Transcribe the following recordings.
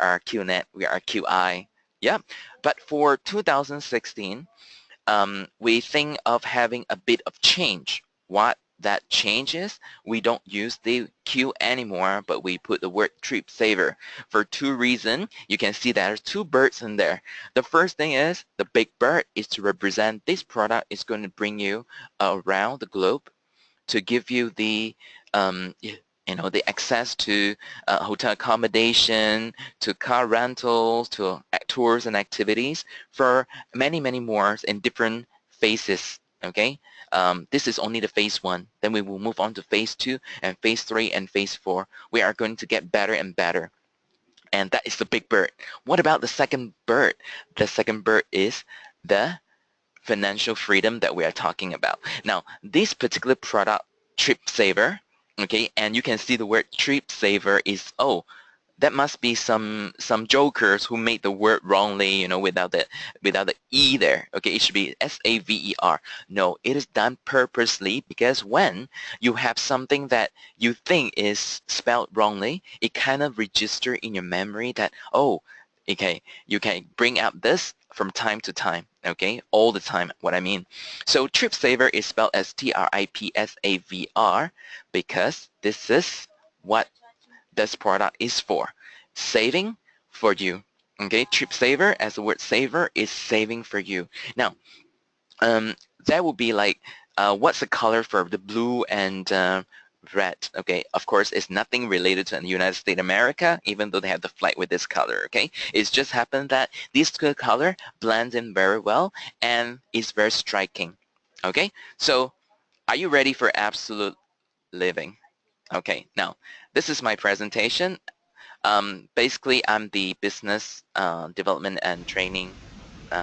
are QNet, we are QI. Yeah, but for 2016, we think of having a bit of change. What that change is, we don't use the Q anymore, but we put the word Tripsavr for two reasons. You can see there's two birds in there. The first thing is the big bird is to represent this product is going to bring you around the globe to give you the the access to hotel accommodation, to car rentals, to tours and activities for many more in different phases. Okay, this is only the phase 1. Then we will move on to phase 2 and phase 3 and phase 4. We are going to get better and better. And that is the big bird. What about the second bird? The second bird is the financial freedom that we are talking about. Now, this particular product, Tripsavr, okay, and you can see the word Tripsavr is, oh, that must be some jokers who made the word wrongly, without the E there. Okay, it should be S-A-V-E-R. No, it is done purposely because when you have something that you think is spelled wrongly, it kind of register in your memory that, oh, okay, you can bring out this from time to time, okay, all the time, what I mean. So Tripsavr is spelled as T-R-I-P-S-A-V-R because this is what this product is for. Saving for you, okay. Tripsavr, as the word saver, is saving for you. Now, that would be like, what's the color for the blue and red? Okay, of course, it's nothing related to the United States of America, even though they have the flag with this color. Okay, it's just happened that this color blends in very well and is very striking. Okay, so are you ready for absolute living? Okay, now this is my presentation. Basically, I'm the business development and training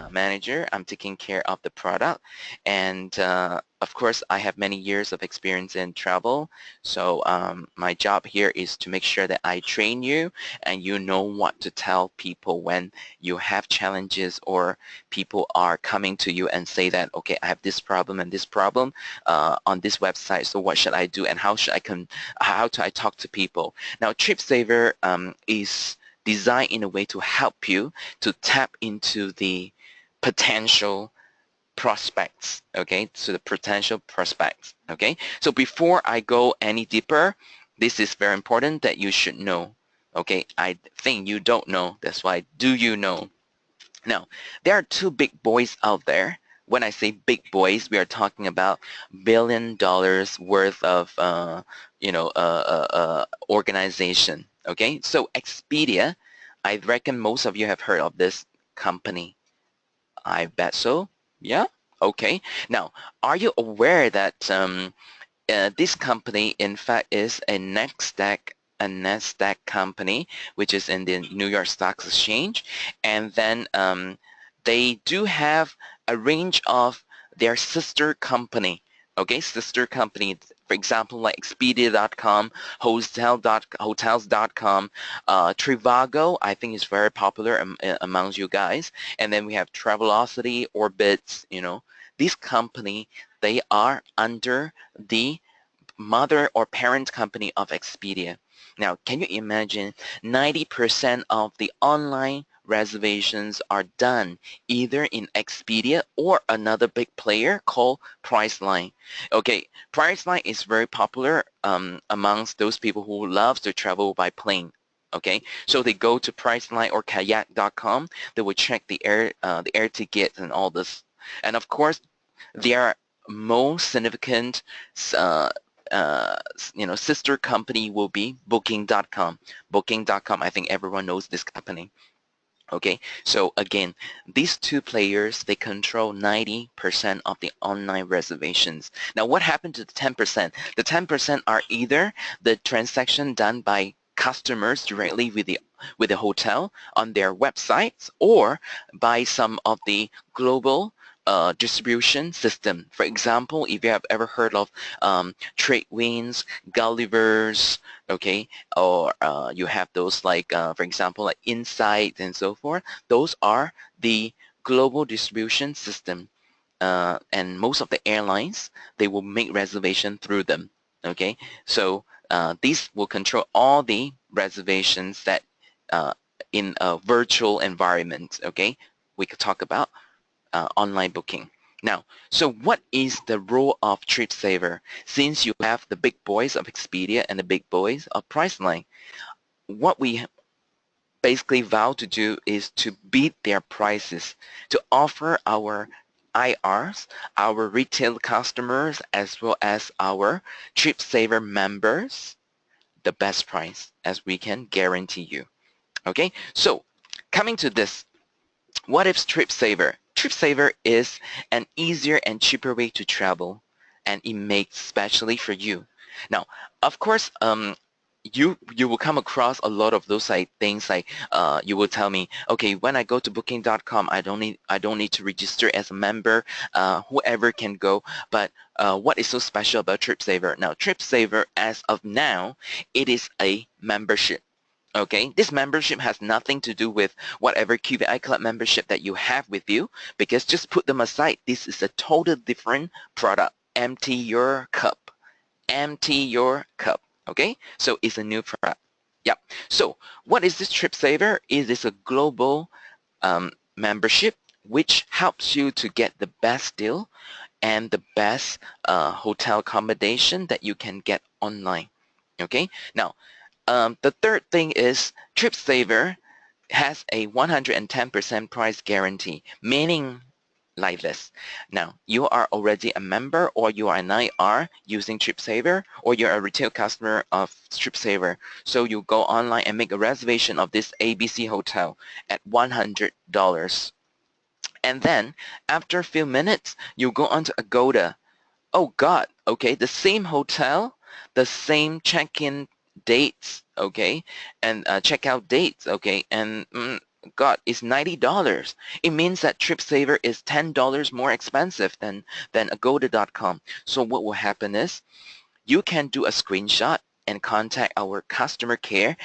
manager. I'm taking care of the product, and of course I have many years of experience in travel, so my job here is to make sure that I train you and you know what to tell people when you have challenges or people are coming to you and say that, okay, I have this problem and this problem on this website, so what should I do and how do I talk to people. Now Tripsavr is designed in a way to help you to tap into the potential prospects, okay, to the potential prospects, okay. So before I go any deeper, this is very important that you should know, okay. I think you don't know, that's why do you know. Now, there are two big boys out there. When I say big boys, we are talking about $1 billion worth of organization, okay. So Expedia, I reckon most of you have heard of this company. I bet so. Yeah? Okay. Now, are you aware that this company, in fact, is a NASDAQ company, which is in the New York Stock Exchange, and then they do have a range of their sister company. Okay, sister company, for example, like Expedia.com, Hotels.com, Trivago, I think is very popular amongst you guys. And then we have Travelocity, Orbitz, These company, they are under the mother or parent company of Expedia. Now, can you imagine 90% of the online reservations are done either in Expedia or another big player called Priceline. Okay, Priceline is very popular amongst those people who love to travel by plane. Okay, so they go to Priceline or Kayak.com. They will check the air tickets and all this, and of course, their most significant sister company will be Booking.com. Booking.com, I think everyone knows this company. Okay, so again, these two players, they control 90% of the online reservations. Now, what happened to the 10%? The 10% are either the transaction done by customers directly with the hotel on their websites or by some of the global distribution system. For example, if you have ever heard of Tradewinds, Gulliver's, okay, or you have those like, for example, like Insight and so forth, those are the global distribution system. And most of the airlines, they will make reservation through them, okay? So these will control all the reservations that in a virtual environment, okay? We could talk about online booking. Now, so what is the role of Tripsavr? Since you have the big boys of Expedia and the big boys of Priceline, what we basically vow to do is to beat their prices, to offer our IRs, our retail customers, as well as our Tripsavr members the best price as we can guarantee you. Okay, so coming to this, what is Tripsavr? Tripsavr is an easier and cheaper way to travel, and it makes specially for you. Now, of course, you will come across a lot of those things like you will tell me, okay, when I go to booking.com, I don't need to register as a member. Whoever can go. But what is so special about Tripsavr? Now, Tripsavr, as of now, it is a membership. Okay, this membership has nothing to do with whatever QVI Club membership that you have with you, because just put them aside. This is a total different product. Empty your cup. Empty your cup. Okay, so it's a new product. Yep. So what is this Tripsavr? It is a global membership which helps you to get the best deal and the best hotel accommodation that you can get online. Okay. Now, the third thing is Tripsavr has a 110% price guarantee, meaning like this. Now, you are already a member, or you are an IR using Tripsavr, or you're a retail customer of Tripsavr. So you go online and make a reservation of this ABC hotel at $100. And then after a few minutes, you go onto Agoda. Oh God, okay, the same hotel, the same check-in dates, okay, and checkout dates, okay, and God, it's $90. It means that Tripsavr is $10 more expensive than Agoda.com. So what will happen is you can do a screenshot and contact our customer care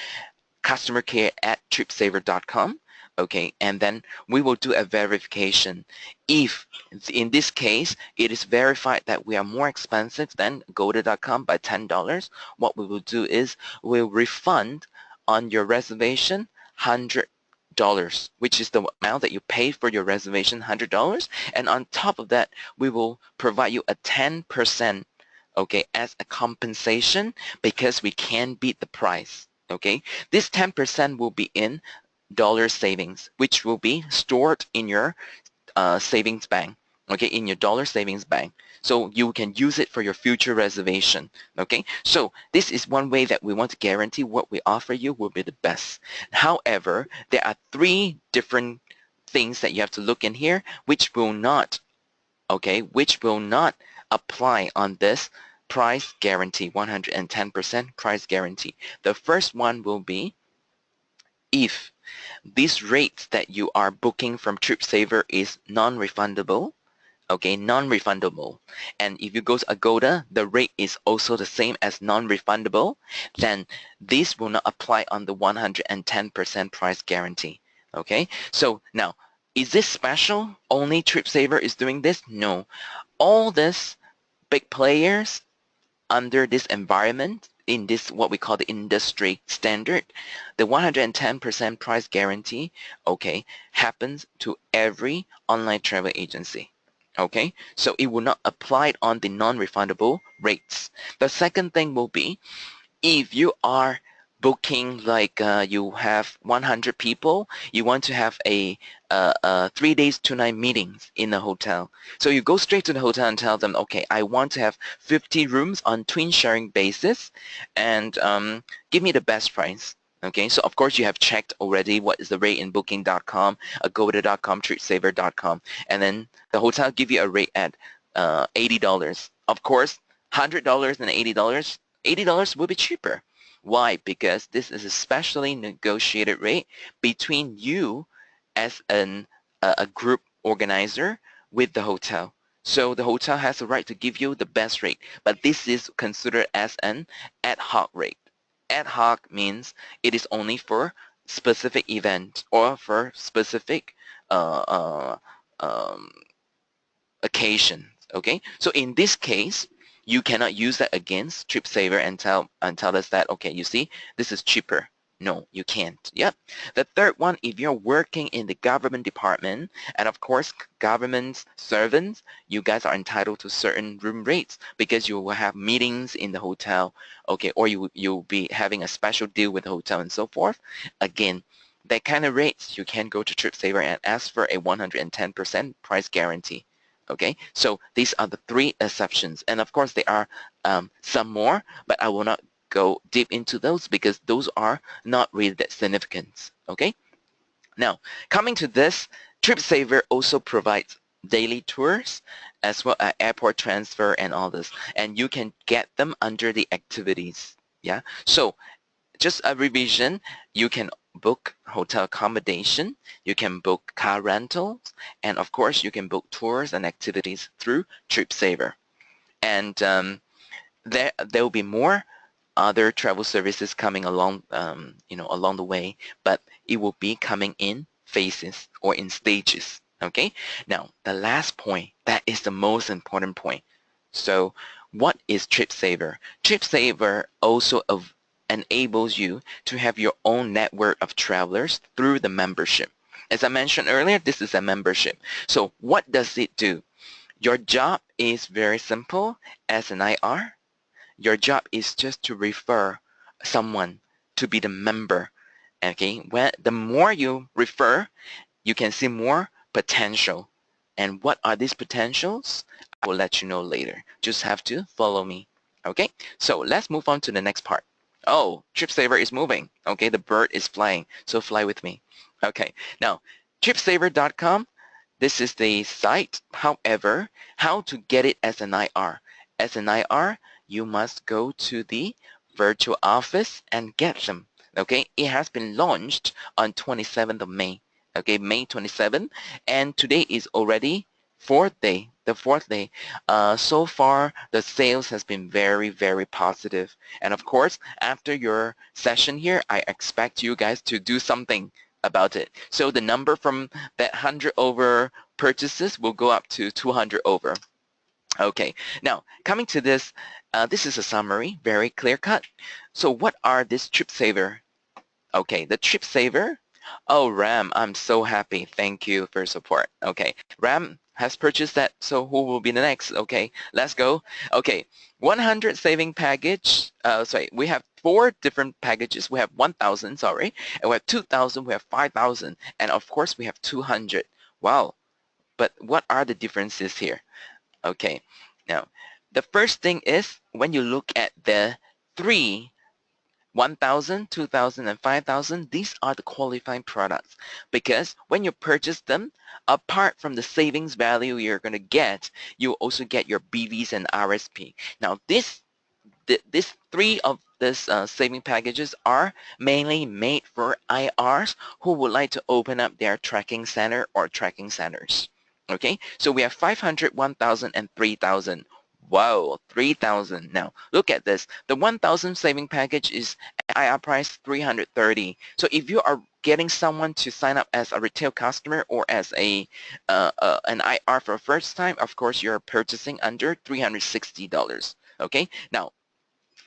at tripsavr.com. Okay, and then we will do a verification. If in this case it is verified that we are more expensive than Agoda.com by $10, what we will do is we'll refund on your reservation $100, which is the amount that you paid for your reservation, $100, and on top of that we will provide you a 10%, okay, as a compensation because we can beat the price. Okay, this 10% will be in dollar savings, which will be stored in your savings bank, okay, in your dollar savings bank. So you can use it for your future reservation, okay? So this is one way that we want to guarantee what we offer you will be the best. However, there are 3 different things that you have to look in here, which will not, okay, which will not apply on this price guarantee, 110% price guarantee. The first one will be if this rate that you are booking from Tripsavr is non-refundable, okay, non-refundable, and if you go to Agoda, the rate is also the same as non-refundable, then this will not apply on the 110% price guarantee, okay? So now, is this special? Only Tripsavr is doing this? No. All these big players under this environment, in this what we call the industry standard, the 110% price guarantee, okay, happens to every online travel agency. Okay, so it will not apply on the non-refundable rates. The second thing will be if you are booking like you have 100 people, you want to have a 3 days 2 night meetings in a hotel. So you go straight to the hotel and tell them, okay, I want to have 50 rooms on twin sharing basis, and give me the best price. Okay, so of course you have checked already what is the rate in booking.com, agoda.com, tripsavr.com, and then the hotel give you a rate at $80. Of course, $100 and $80, $80 will be cheaper. Why? Because this is a specially negotiated rate between you as a group organizer with the hotel. So the hotel has the right to give you the best rate, but this is considered as an ad hoc rate. Ad hoc means it is only for specific event or for specific occasions. Okay, so in this case, you cannot use that against Tripsavr and tell us that, okay, you see, this is cheaper. No, you can't. Yep. The third one, if you're working in the government department, and of course, government servants, you guys are entitled to certain room rates because you will have meetings in the hotel, okay, or you'll be having a special deal with the hotel and so forth. Again, that kind of rates, you can go to Tripsavr and ask for a 110% price guarantee. Okay, so these are the three exceptions, and of course there are some more, but I will not go deep into those because those are not really that significant. Okay, now coming to this, Tripsavr also provides daily tours as well as airport transfer and all this, and you can get them under the activities. Yeah, so just a revision, you can book hotel accommodation, you can book car rentals, and of course you can book tours and activities through Tripsavr. And there will be more other travel services coming along, along the way, but it will be coming in phases or in stages. Okay. Now, the last point, that is the most important point. So, what is Tripsavr? Tripsavr also enables you to have your own network of travelers through the membership. As I mentioned earlier, this is a membership. So, what does it do? Your job is very simple as an IR. Your job is just to refer someone to be the member. Okay, when the more you refer, you can see more potential. And what are these potentials? I will let you know later. Just have to follow me. Okay, so let's move on to the next part. Oh, Tripsavr is moving. Okay, the bird is flying, so fly with me. Okay, now tripsavr.com, this is the site. However, how to get it as an IR? As an IR, you must go to the virtual office and get them. Okay, it has been launched on 27th of May. Okay, May 27th, and today is already the fourth day. So far, the sales has been very, very positive. And of course, after your session here, I expect you guys to do something about it. So the number from that 100 over purchases will go up to 200 over. Okay, now coming to this, this is a summary, very clear cut. So what are this Tripsavr? Okay, the Tripsavr. Oh, Ram, I'm so happy. Thank you for your support. Okay, Ram has purchased that, so who will be the next? Okay, let's go. Okay, 100 saving package. Sorry, we have 4 different packages. We have 1,000, sorry, and we have 2,000, we have 5,000, and of course we have 200. Wow, but what are the differences here? Okay, now the first thing is when you look at the 3 1,000, 2,000, and 5,000, these are the qualifying products because when you purchase them, apart from the savings value you're going to get, you also get your BVs and RSP. Now, these 3 of these saving packages are mainly made for IRs who would like to open up their tracking center or tracking centers. Okay, so we have 500, 1,000, and 3,000. Wow, 3,000. Now, look at this. The 1,000 saving package is IR price 330. So if you are getting someone to sign up as a retail customer or as an IR for the first time, of course, you're purchasing under $360. Okay, now,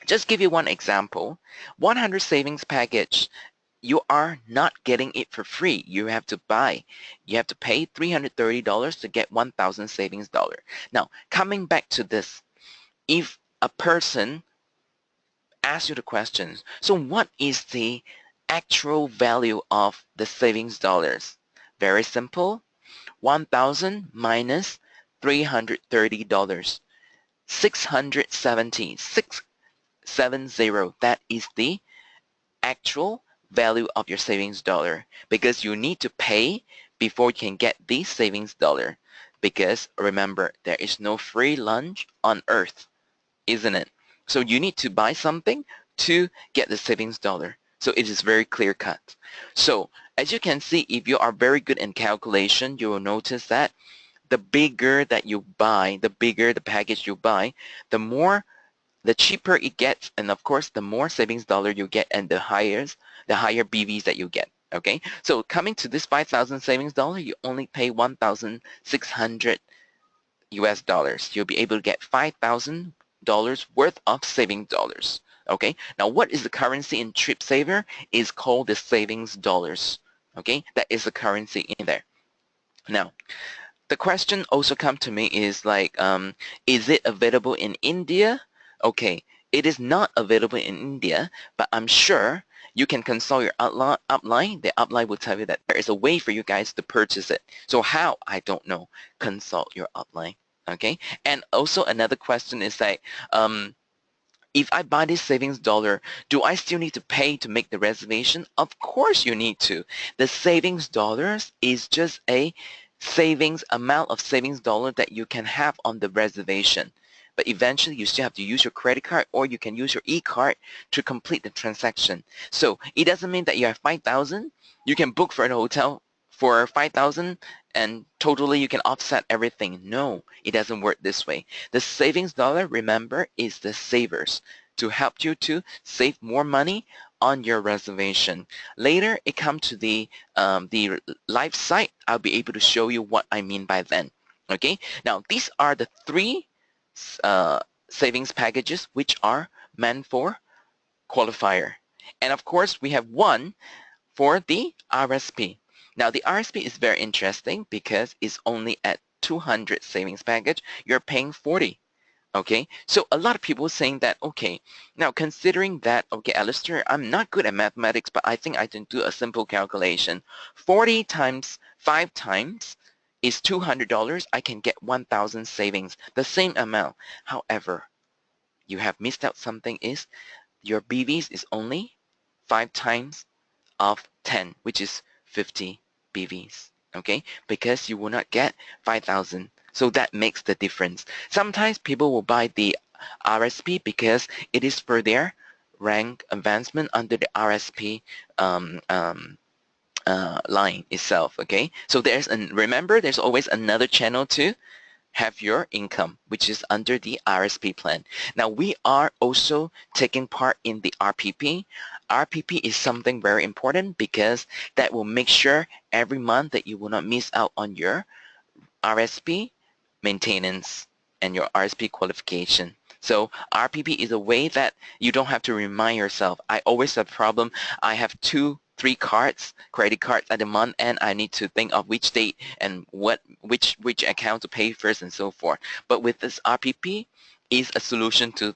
just give you one example. 100 savings package, you are not getting it for free. You have to buy. You have to pay $330 to get 1,000 savings dollar. Now, coming back to this, if a person asks you the questions, so what is the actual value of the savings dollars? Very simple. 1,000 minus $330. 670. 670. That is the actual value of your savings dollar because you need to pay before you can get the savings dollar because remember there is no free lunch on earth, isn't it? So you need to buy something to get the savings dollar. So it is very clear cut. So as you can see, if you are very good in calculation, you will notice that the bigger that you buy, the bigger the package you buy, the cheaper it gets, and of course the more savings dollar you get and the higher BVs that you get. Okay, so coming to this 5,000 savings dollar, you only pay 1,600 US dollars. You'll be able to get $5,000 worth of saving dollars. Okay, now what is the currency in Tripsavr? Is called the savings dollars. Okay, that is the currency in there. Now, the question also come to me is like, is it available in India? Okay, it is not available in India, but I'm sure you can consult your upline. The upline will tell you that there is a way for you guys to purchase it. So how? I don't know. Consult your upline. Okay, and also another question is like, if I buy this savings dollar, do I still need to pay to make the reservation? Of course you need to. The savings dollars is just a savings amount of savings dollar that you can have on the reservation. But eventually you still have to use your credit card, or you can use your e-card to complete the transaction. So it doesn't mean that you have 5,000. You can book for a hotel for 5,000 and totally you can offset everything. No, it doesn't work this way. The savings dollar, remember, is the savers to help you to save more money on your reservation. Later, it comes to the live site. I'll be able to show you what I mean by then. Okay. Now, these are the three savings packages which are meant for qualifier. And of course, we have one for the RSP. Now the RSP is very interesting because it's only at 200 savings package. You're paying 40. Okay, so a lot of people saying that, okay, now considering that, okay, Alistair, I'm not good at mathematics, but I think I can do a simple calculation. 40 times 5 times is $200. I can get 1,000 savings, the same amount. However, you have missed out something is your BVs is only 5 times of 10, which is 50 BVs, okay? Because you will not get 5,000. So that makes the difference. Sometimes people will buy the RSP because it is for their rank advancement under the RSP line itself, okay? So remember, there's always another channel to have your income, which is under the RSP plan. Now, we are also taking part in the RPP. RPP is something very important because that will make sure every month that you will not miss out on your RSP maintenance and your RSP qualification. So RPP is a way that you don't have to remind yourself. I always have a problem. I have 2, 3 cards, credit cards at the month, and I need to think of which date and which account to pay first and so forth. But with this RPP is a solution to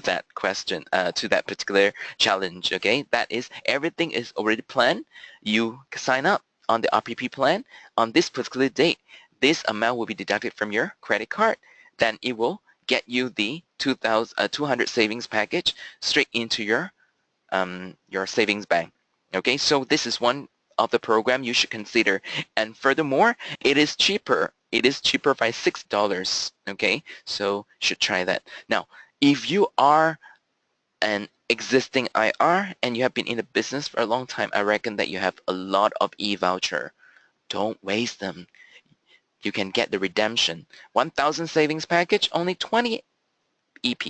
that question, to that particular challenge. Okay, that is everything is already planned. You sign up on the RPP plan on this particular date. This amount will be deducted from your credit card. Then it will get you the 200 savings package straight into your savings bank. Okay, so this is one of the program you should consider. And furthermore, it is cheaper. It is cheaper by $6. Okay, so should try that. Now, if you are an existing IR and you have been in the business for a long time, I reckon that you have a lot of e-voucher. Don't waste them. You can get the redemption. 1,000 savings package, only 20 EP.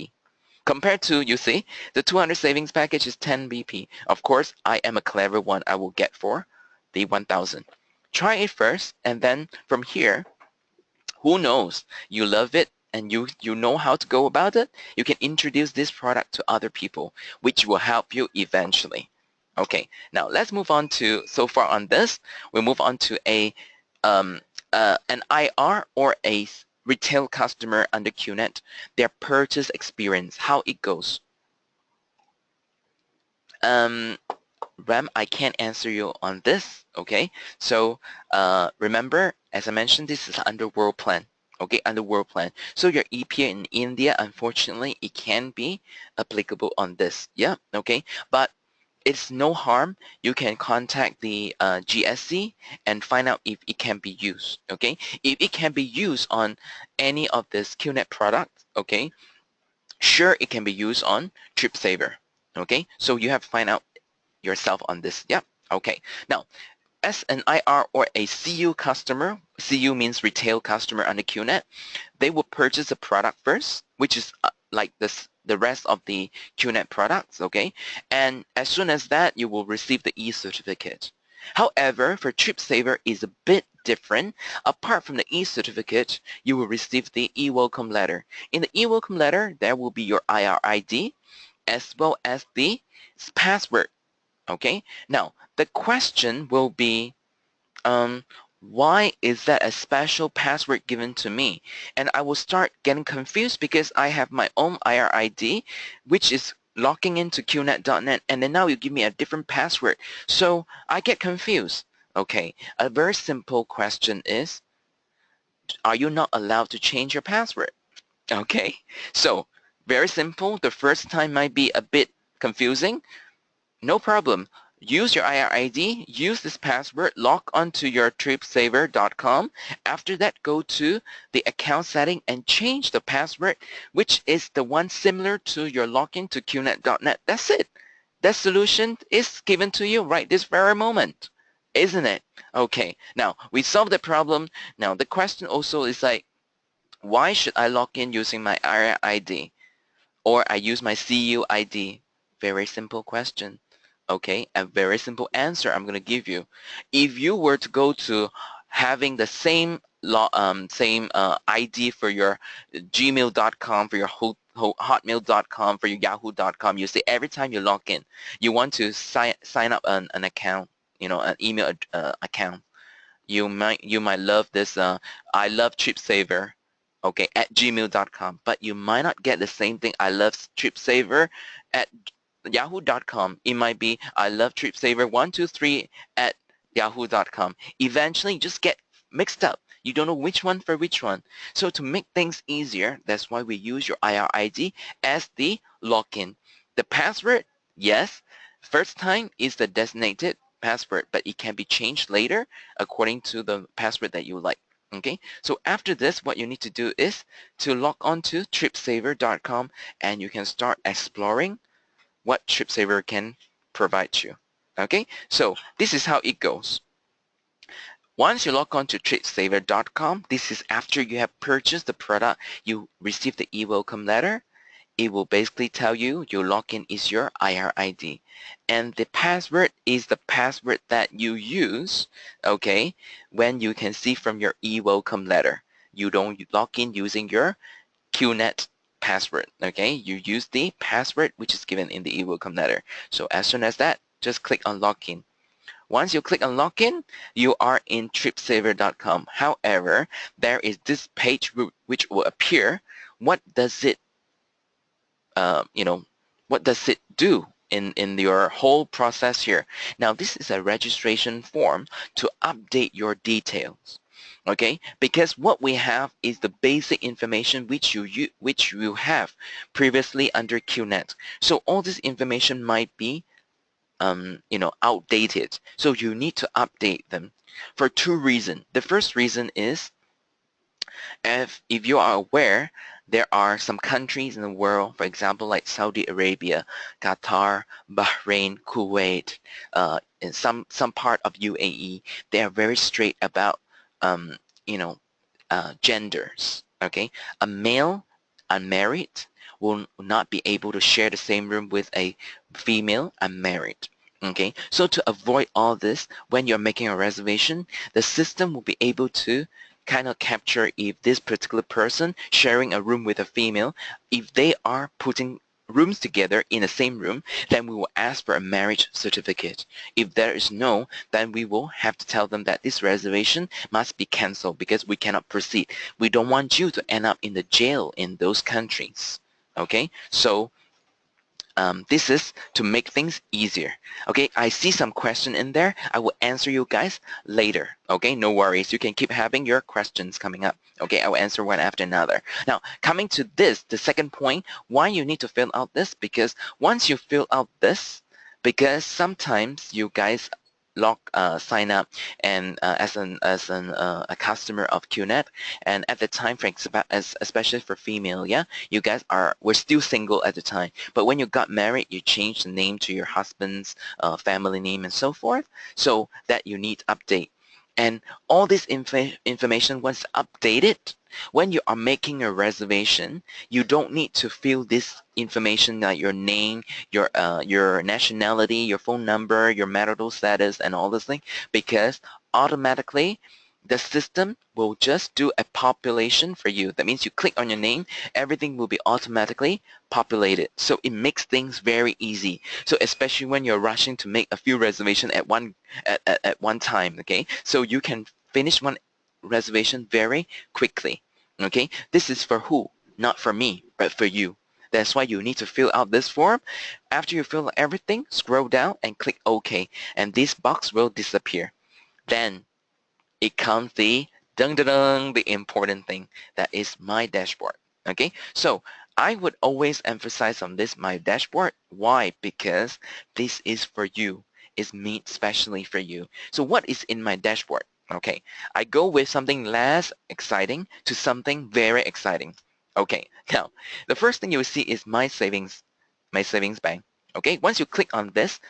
Compared to, you see, the 200 savings package is 10 BP. Of course, I am a clever one. I will get for the 1,000. Try it first, and then from here, who knows? You love it, and you know how to go about it. You can introduce this product to other people, which will help you eventually. Okay, now let's move on to, so far on this, we move on to an IR or a retail customer under QNet, their purchase experience, how it goes. Ram, I can't answer you on this, okay? So remember, as I mentioned, this is under World Plan, okay, under World Plan. So your EPA in India, unfortunately, it can be applicable on this, yeah, okay? But it's no harm. You can contact the GSC and find out if it can be used, okay? If it can be used on any of this QNet products, okay, sure, it can be used on Tripsavr, okay? So you have to find out yourself on this, yeah, okay. Now, as an IR or a CU customer, CU means retail customer under QNet, they will purchase a product first, which is like the rest of the QNet products, okay? And as soon as that, you will receive the e-certificate. However, for Tripsavr is a bit different. Apart from the e-certificate, you will receive the e-welcome letter. In the e-welcome letter, there will be your IR ID, as well as the password. Okay, now the question will be, why is that a special password given to me? And I will start getting confused because I have my own IRID, which is logging into qnet.net, and then now you give me a different password. So I get confused. Okay, a very simple question is, are you not allowed to change your password? Okay, so very simple. The first time might be a bit confusing. No problem. Use your IRID, use this password, log onto your tripsavr.com. After that, go to the account setting and change the password, which is the one similar to your login to qnet.net. That's it. That solution is given to you right this very moment, isn't it? Okay, now we solved the problem. Now the question also is like, why should I log in using my IRID? Or I use my CUID? Very simple question. Okay, a very simple answer I'm going to give you. If you were to go to having the same ID for your gmail.com, for your hotmail.com, for your yahoo.com, you say every time you log in, you want to sign up an account, an email account. You might love this I love Tripsavr, okay, at gmail.com, but you might not get the same thing, I love Tripsavr at yahoo.com. It might be I love Tripsavr123 at yahoo.com. Eventually you just get mixed up. You don't know which one for which one. So to make things easier, that's why we use your IRID as the login. The password, yes, first time is the designated password, but it can be changed later according to the password that you like. Okay, so after this, what you need to do is to log on to tripsavr.com, and you can start exploring what Tripsavr can provide you. Okay, so this is how it goes. Once you log on to tripsavr.com, this is after you have purchased the product, you receive the e-welcome letter. It will basically tell you your login is your IRID, and the password is the password that you use, okay, when you can see from your e-welcome letter. You don't log in using your QNet password, okay? You use the password which is given in the e-welcome letter. So as soon as that, just click on login. Once you click on login, you are in tripsavr.com. However, there is this page which will appear. What does it what does it do in your whole process here? Now, this is a registration form to update your details, okay? Because what we have is the basic information which you have previously under QNet. So all this information might be outdated. So you need to update them for two reasons. The first reason is, if you are aware, there are some countries in the world, for example, like Saudi Arabia, Qatar, Bahrain, Kuwait, and some part of UAE. They are very straight about, genders. Okay, a male unmarried will not be able to share the same room with a female unmarried. Okay, so to avoid all this, when you're making a reservation, the system will be able to kind of capture if this particular person sharing a room with a female, if they are putting rooms together in the same room, then we will ask for a marriage certificate. If there is no, then we will have to tell them that this reservation must be cancelled because we cannot proceed. We don't want you to end up in the jail in those countries. Okay, so this is to make things easier. Okay, I see some question in there. I will answer you guys later. Okay, no worries. You can keep having your questions coming up. Okay, I will answer one after another. Now, coming to this, the second point, why you need to fill out this, because once you fill out this, because sometimes you guys sign up and as a customer of QNet, and at the time, especially for female, yeah, you guys were still single at the time, but when you got married, you changed the name to your husband's family name and so forth, so that you need update. And all this information, once updated, when you are making a reservation, you don't need to fill this information like your name, your nationality, your phone number, your marital status, and all this thing, because automatically the system will just do a population for you. That means you click on your name, everything will be automatically populated. So it makes things very easy. So especially when you're rushing to make a few reservations at one time, okay? So you can finish one reservation very quickly, okay? This is for who? Not for me, but for you. That's why you need to fill out this form. After you fill out everything, scroll down and click OK, and this box will disappear. Then it comes the dun dun dun, the important thing, that is my dashboard. Okay, so I would always emphasize on this my dashboard. Why? Because this is for you. It's made specially for you. So what is in my dashboard? Okay, I go with something less exciting to something very exciting. Okay, now the first thing you will see is my savings bank. Okay, once you click on this,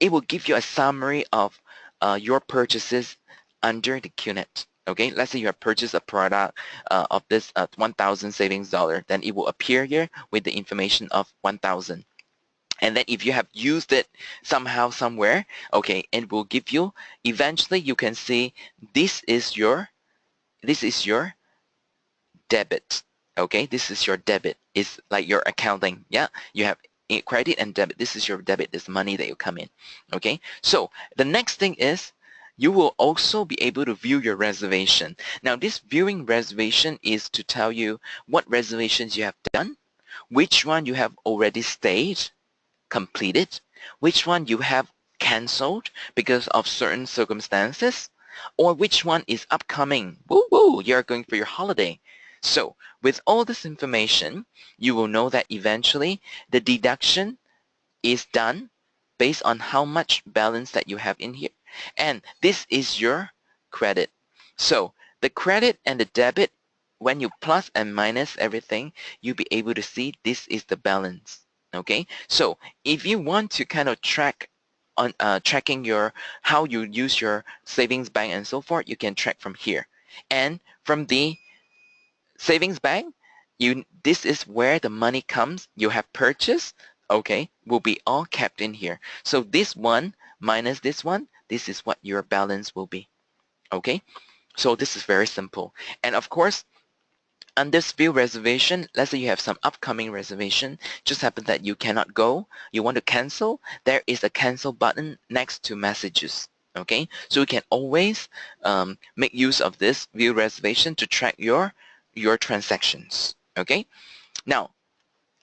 it will give you a summary of your purchases under the QNet. Okay, let's say you have purchased a product of this 1,000 savings dollar, then it will appear here with the information of 1,000. And then if you have used it somehow, somewhere, okay, it will give you, eventually you can see this is your debit. Okay, this is your debit. It's like your accounting. Yeah, you have credit and debit. This is your debit. This money that you come in. Okay, so the next thing is you will also be able to view your reservation. Now this viewing reservation is to tell you what reservations you have done, which one you have already stayed, completed, which one you have canceled because of certain circumstances, or which one is upcoming. Woo woo, you're going for your holiday. So with all this information, you will know that eventually the deduction is done based on how much balance that you have in here. And this is your credit. So the credit and the debit, when you plus and minus everything, you'll be able to see this is the balance. Okay, so if you want to kind of track on tracking your how you use your savings bank and so forth, you can track from here. And from the savings bank, this is where the money comes. You have purchased, okay, will be all kept in here. So this one minus this one, this is what your balance will be. Okay, so this is very simple. And of course, under view reservation, let's say you have some upcoming reservation, just happen that you cannot go, you want to cancel, there is a cancel button next to messages. Okay, so you can always make use of this view reservation to track your transactions. Okay, now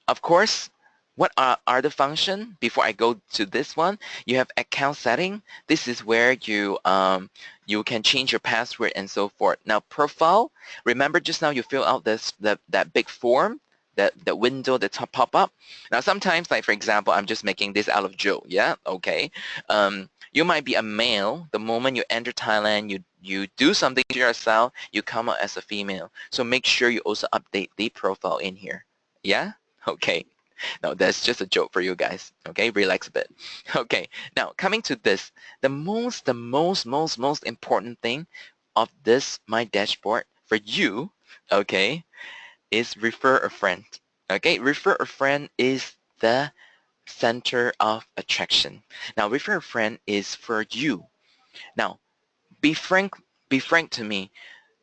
of course, what are the function? Before I go to this one, you have account setting. This is where you can change your password and so forth. Now profile, remember just now you fill out that big form, that window that pop up. Now sometimes, like for example, I'm just making this out of joke. Yeah, okay. You might be a male. The moment you enter Thailand, you do something to yourself, you come out as a female. So make sure you also update the profile in here. Yeah. Okay. No, that's just a joke for you guys. Okay, relax a bit. Okay, now coming to this, the most important thing of this my dashboard for you, okay, is refer a friend. Okay, refer a friend is the center of attraction. Now, refer a friend is for you. Now, be frank, be frank to me.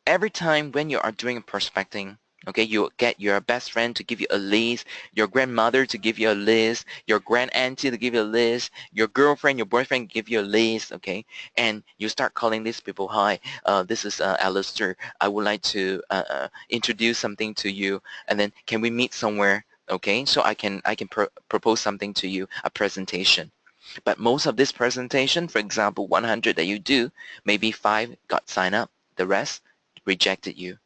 Every time when you are doing prospecting, okay, you get your best friend to give you a list, your grandmother to give you a list, your grand auntie to give you a list, your girlfriend, your boyfriend give you a list, okay, and you start calling these people. Hi, this is Alistair. I would like to introduce something to you, and then can we meet somewhere? Okay, so I can propose something to you, a presentation. But most of this presentation, for example, 100 that you do, maybe 5 got signed up. The rest rejected you.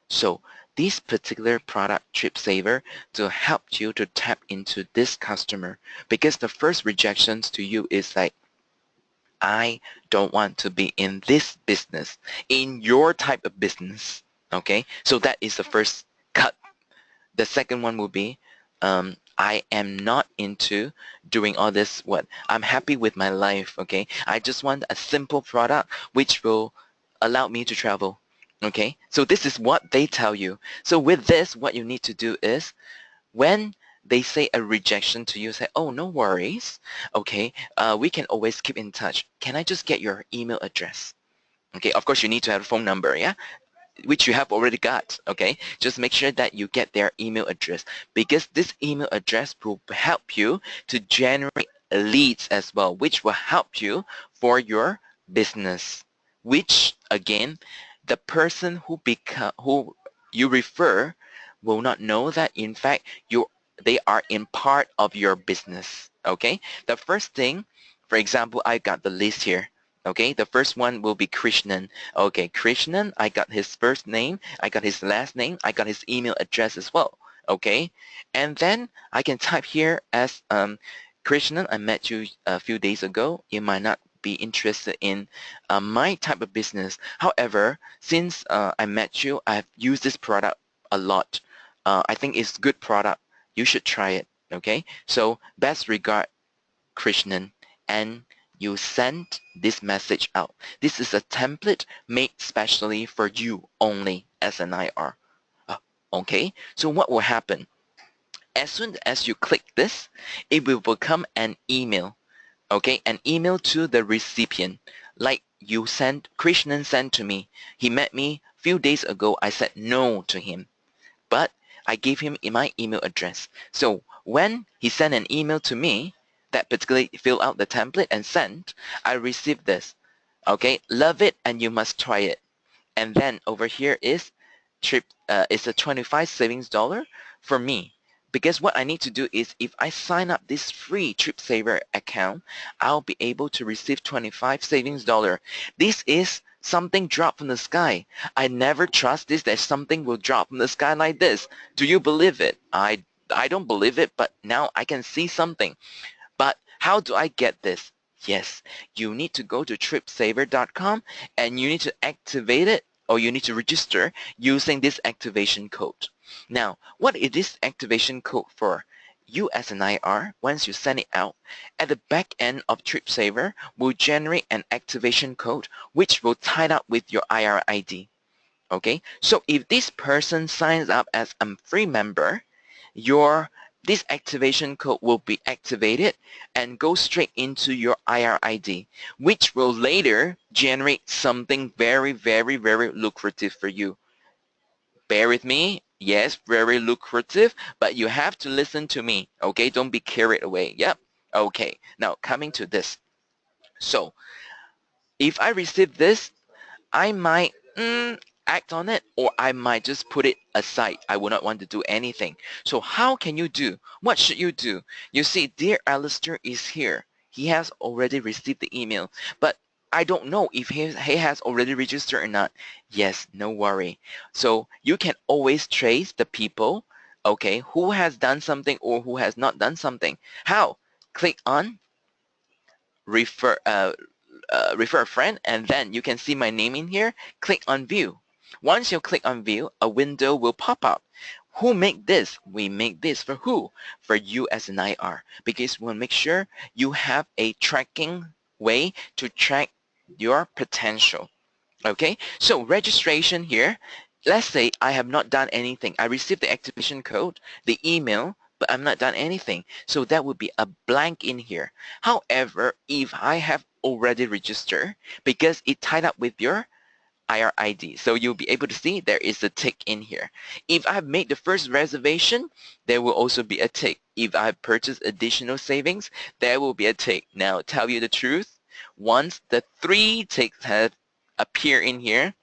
So this particular product, Tripsavr, to help you to tap into this customer, because the first rejections to you is like, I don't want to be in this business, in your type of business. Okay, so that is the first cut. The second one will be, I am not into doing all this. What? I'm happy with my life. Okay, I just want a simple product which will allow me to travel. Okay, so this is what they tell you. So with this, what you need to do is, when they say a rejection to you, say, oh, no worries. Okay, we can always keep in touch. Can I just get your email address? Okay, of course you need to have a phone number, yeah, which you have already got. Okay, just make sure that you get their email address, because this email address will help you to generate leads as well, which will help you for your business, which again, the person who you refer will not know that in fact they are in part of your business. Okay, the first thing, for example, I got the list here. Okay, the first one will be Krishnan. Okay, Krishnan, I got his first name, I got his last name, I got his email address as well. Okay, and then I can type here as Krishnan, I met you a few days ago. You might not be interested in my type of business. However, since I met you, I've used this product a lot. I think it's good product. You should try it. Okay, so best regard, Krishnan, and you send this message out. This is a template made specially for you only as an IR. Okay, so what will happen? As soon as you click this, it will become an email. Okay, an email to the recipient. Like Krishnan sent to me. He met me a few days ago. I said no to him, but I gave him my email address. So when he sent an email to me, that particularly fill out the template and send, I received this. Okay, love it and you must try it. And then over here is it's a 25 savings dollar for me. Because what I need to do is if I sign up this free Tripsavr account, I'll be able to receive 25 savings dollar. This is something dropped from the sky. I never trust this that something will drop from the sky like this. Do you believe it? I don't believe it, but now I can see something. But how do I get this? Yes, you need to go to tripsavr.com and you need to activate it, or you need to register using this activation code. Now, what is this activation code for? You as an IR, once you send it out, at the back end of Tripsavr will generate an activation code which will tie up with your IR ID. Okay, so if this person signs up as a free member, this activation code will be activated and go straight into your IR ID, which will later generate something very, very, very lucrative for you. Bear with me. Yes, very lucrative, but you have to listen to me. Okay, don't be carried away. Yep. Okay, now coming to this. So if I receive this, I might act on it, or I might just put it aside. I will not want to do anything. So how can you do? What should you do? You see, dear Alistair is here. He has already received the email, but I don't know if he has already registered or not. Yes, no worry. So you can always trace the people, okay, who has done something or who has not done something. How? Click on refer refer a friend, and then you can see my name in here. Click on view. Once you click on view, a window will pop up. Who make this? We make this for who? For you as an IR, because we'll make sure you have a tracking way to track your potential. Okay, so registration here. Let's say I have not done anything. I received the activation code, the email, but I've not done anything. So that would be a blank in here. However, if I have already registered, because it tied up with your IR ID, so you'll be able to see there is a tick in here. If I've made the first reservation, there will also be a tick. If I've purchased additional savings, there will be a tick. Now, tell you the truth, once the 3 ticks have appear in here,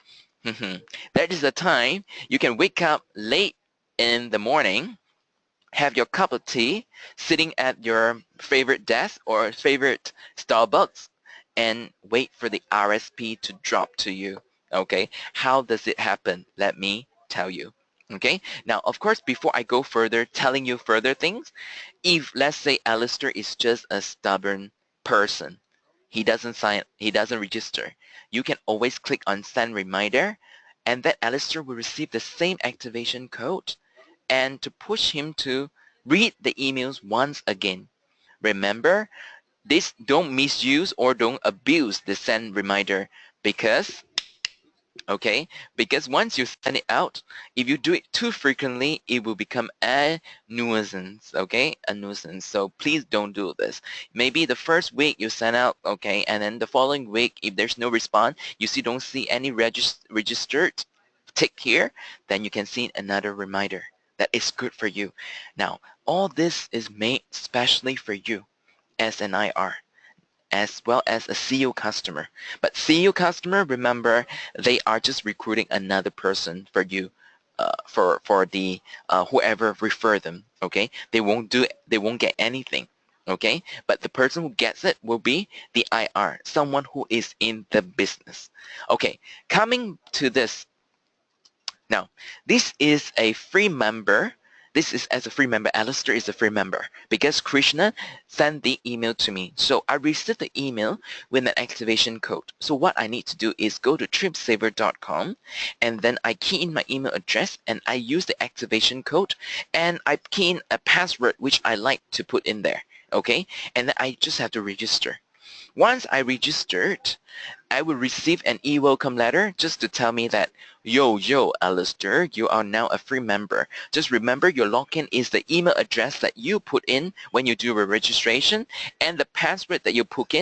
that is the time you can wake up late in the morning, have your cup of tea, sitting at your favorite desk or favorite Starbucks, and wait for the RSP to drop to you. Okay, how does it happen? Let me tell you. Okay, now of course before I go further telling you further things, if let's say Alistair is just a stubborn person, he doesn't register, you can always click on send reminder, and that Alistair will receive the same activation code, and to push him to read the emails once again. Remember, don't misuse or don't abuse the send reminder, because Okay, because once you send it out, if you do it too frequently, it will become a nuisance. Okay, a nuisance. So please don't do this. Maybe the first week you send out, okay, and then the following week, if there's no response, don't see any registered tick here, then you can see another reminder that is good for you. Now, all this is made specially for you as an IR, as well as a CU customer. But CU customer, remember, they are just recruiting another person for you, for the whoever refer them. Okay, they won't get anything. Okay, but the person who gets it will be the IR, someone who is in the business. Okay, coming to this now, this is a free member. This is as a free member. Alistair is a free member because Krishna sent the email to me. So I received the email with an activation code. So what I need to do is go to tripsavr.com and then I key in my email address and I use the activation code and I key in a password which I like to put in there. Okay, and then I just have to register. Once I registered, I will receive an e-welcome letter just to tell me that, yo, Alistair, you are now a free member. Just remember your login is the email address that you put in when you do a registration and the password that you put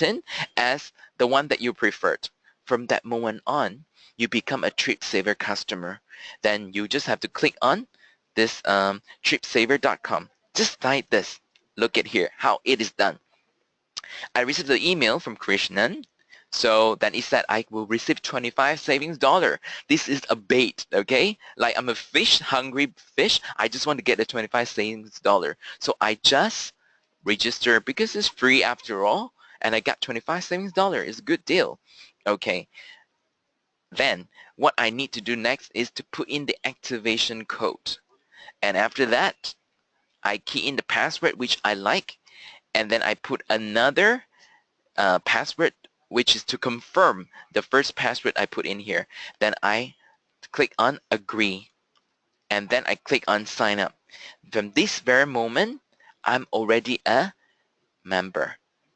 in as the one that you preferred. From that moment on, you become a Tripsavr customer. Then you just have to click on this tripsavr.com. Just like this. Look at here how it is done. I received the email from Krishnan. So then it said I will receive 25 savings dollar. This is a bait, okay? Like I'm a fish, hungry fish. I just want to get the 25 savings dollar. So I just register because it's free after all. And I got 25 savings dollar. It's a good deal. Okay. Then what I need to do next is to put in the activation code. And after that, I key in the password which I like. And then I put another password, which is to confirm the first password I put in here. Then I click on agree and then I click on sign up. From this very moment, I'm already a member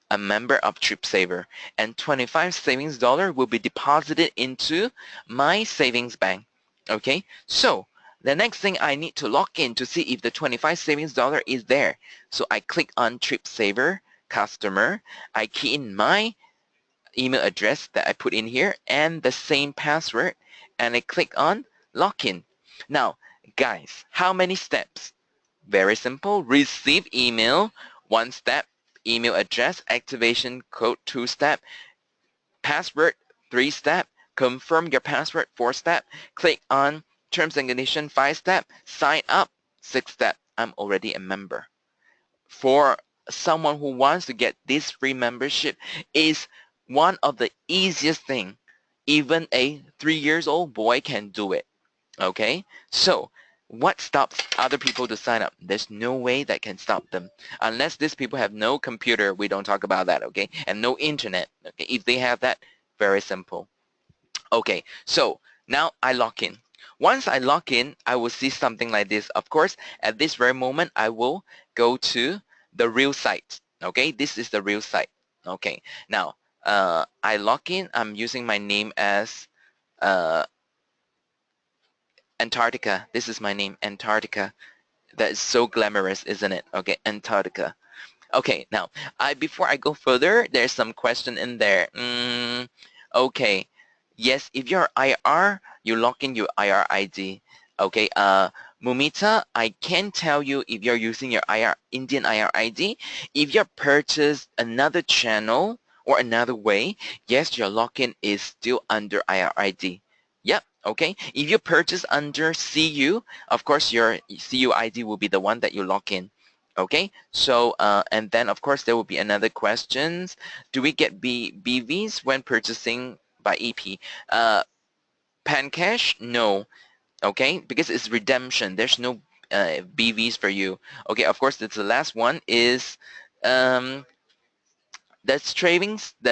of Tripsavr, and 25 savings dollar will be deposited into my savings bank. Okay, so the next thing I need to log in to see if the 25 savings dollar is there. So I click on Tripsavr customer. I key in my email address that I put in here and the same password and I click on login. Now, guys, how many steps? Very simple. Receive email, 1 step. Email address, activation code, 2 step. Password, 3 step. Confirm your password, 4 step. Click on terms and conditions, 5 step. Sign up, 6 step. I'm already a member. For someone who wants to get this free membership is one of the easiest thing. Even a 3-year-old boy can do it. Okay, so what stops other people to sign up? There's no way that can stop them unless these people have no computer. We don't talk about that. Okay, and no internet. Okay, if they have that, very simple. Okay, so now I log in. Once I log in, I will see something like this. Of course, at this very moment, I will go to the real site. Okay, this is the real site. Okay, now I log in. I'm using my name as uh, Antarctica. This is my name, Antarctica. That is so glamorous, isn't it? Okay, Antarctica. Okay, now, before I go further, there's some question in there. Okay, yes, if you're IR, you log in your IR ID. Okay, Mumita, I can tell you if you're using your Indian IR ID, if you purchased another channel or another way, yes, your login is still under IR ID. Yep, okay. If you purchase under CU, of course, your CU ID will be the one that you log in. Okay, so and then of course there will be another questions. Do we get BVs when purchasing by EP? Pan cash? No. Okay, because it's redemption. There's no BVs for you. Okay, of course that's the last one is um, the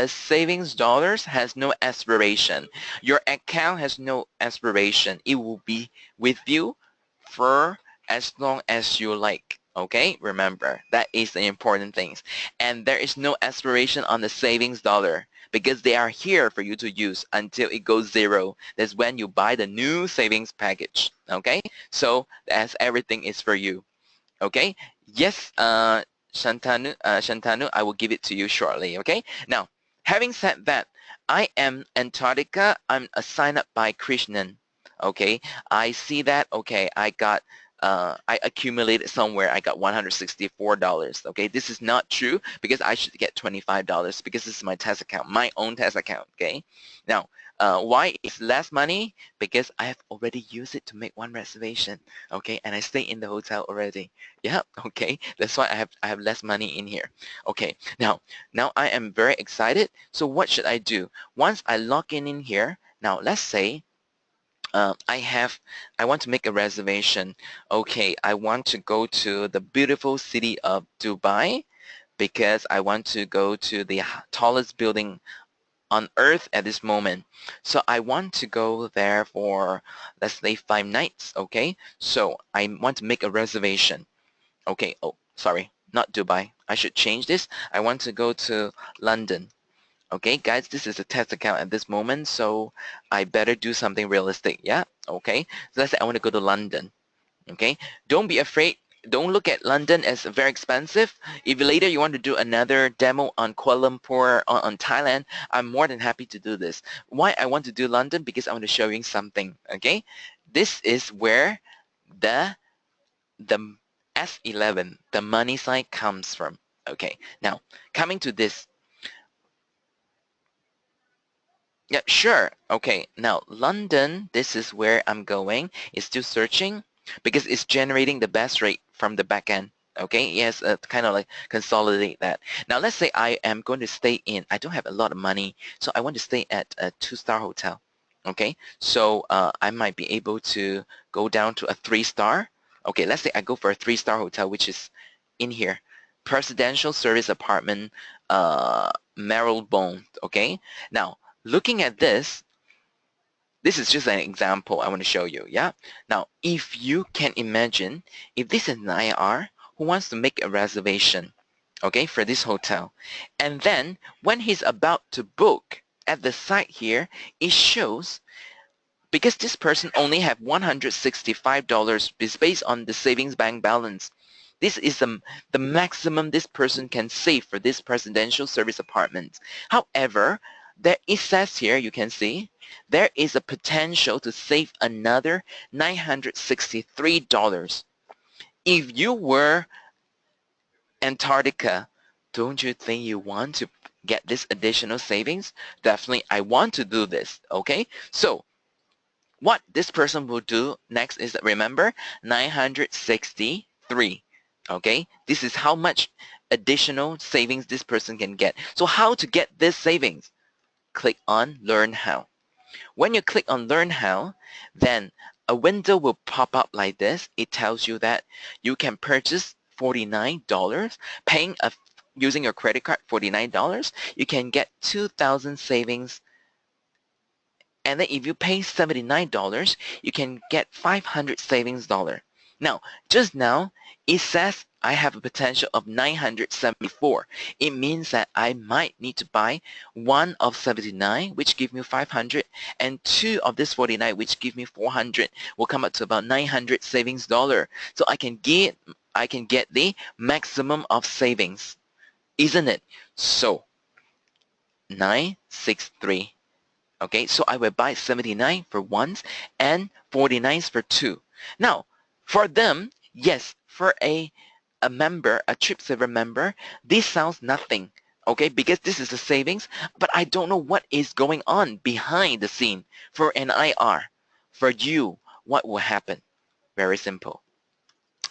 savings dollars has no expiration. Your account has no expiration. It will be with you for as long as you like. Okay, remember that is the important things. And there is no expiration on the savings dollar because they are here for you to use until it goes zero. That's when you buy the new savings package. Okay, so that's everything is for you. Okay, yes, Shantanu, I will give it to you shortly. Okay, now having said that, I am Antarctica. I'm a sign up by Krishnan. Okay, I see that. Okay, I accumulated somewhere. I got $164. Okay, this is not true because I should get $25 because this is my test account, my own test account. Okay, now why is less money? Because I have already used it to make one reservation. Okay, and I stay in the hotel already. Yeah, okay, that's why I have less money in here. Okay, now I am very excited. So what should I do? Once I log in here, now let's say I want to make a reservation. Okay, I want to go to the beautiful city of Dubai because I want to go to the tallest building on earth at this moment. So I want to go there for, let's say, 5 nights. Okay, so I want to make a reservation. Okay, oh, sorry, not Dubai. I should change this. I want to go to London. Okay, guys, this is a test account at this moment, so I better do something realistic. Yeah, okay. So let's say I want to go to London. Okay, don't be afraid. Don't look at London as very expensive. If later you want to do another demo on Kuala Lumpur, on Thailand, I'm more than happy to do this. Why I want to do London? Because I want to show you something. Okay, this is where the S11, the money sign comes from. Okay, now coming to this. Yeah, sure. Okay, now London, this is where I'm going. It's still searching because it's generating the best rate from the back end. Okay, yes, kind of like consolidate that. Now let's say I am going to stay in, I don't have a lot of money, so I want to stay at a 2-star hotel. Okay, so I might be able to go down to a 3-star. Okay, let's say I go for a 3-star hotel, which is in here. Presidential Service Apartment, Marylebone. Okay, now looking at this, this is just an example I want to show you, yeah? Now, if you can imagine, if this is an IR who wants to make a reservation, okay, for this hotel, and then when he's about to book at the site here, it shows, because this person only have $165 based on the savings bank balance. This is the maximum this person can save for this presidential service apartment. However, it says here, you can see, there is a potential to save another $963. If you were Antarctica, don't you think you want to get this additional savings? Definitely, I want to do this, okay? So, what this person will do next is, remember, 963. Okay, this is how much additional savings this person can get. So how to get this savings? Click on Learn How. When you click on Learn How, then a window will pop up like this. It tells you that you can purchase $49, paying using your credit card $49. You can get 2,000 savings. And then if you pay $79, you can get 500 savings dollar. Now, just now, it says I have a potential of 974. It means that I might need to buy one of 79, which give me 500, and two of this 49, which give me 400, will come up to about 900 savings dollar. So I can get the maximum of savings, isn't it? So 963. Okay, so I will buy 79 for once and 49 for two. Now, for them, yes, for a member, a Tripsavr member, this sounds nothing. Okay, because this is a savings, but I don't know what is going on behind the scene. For an IR, for you, what will happen? Very simple.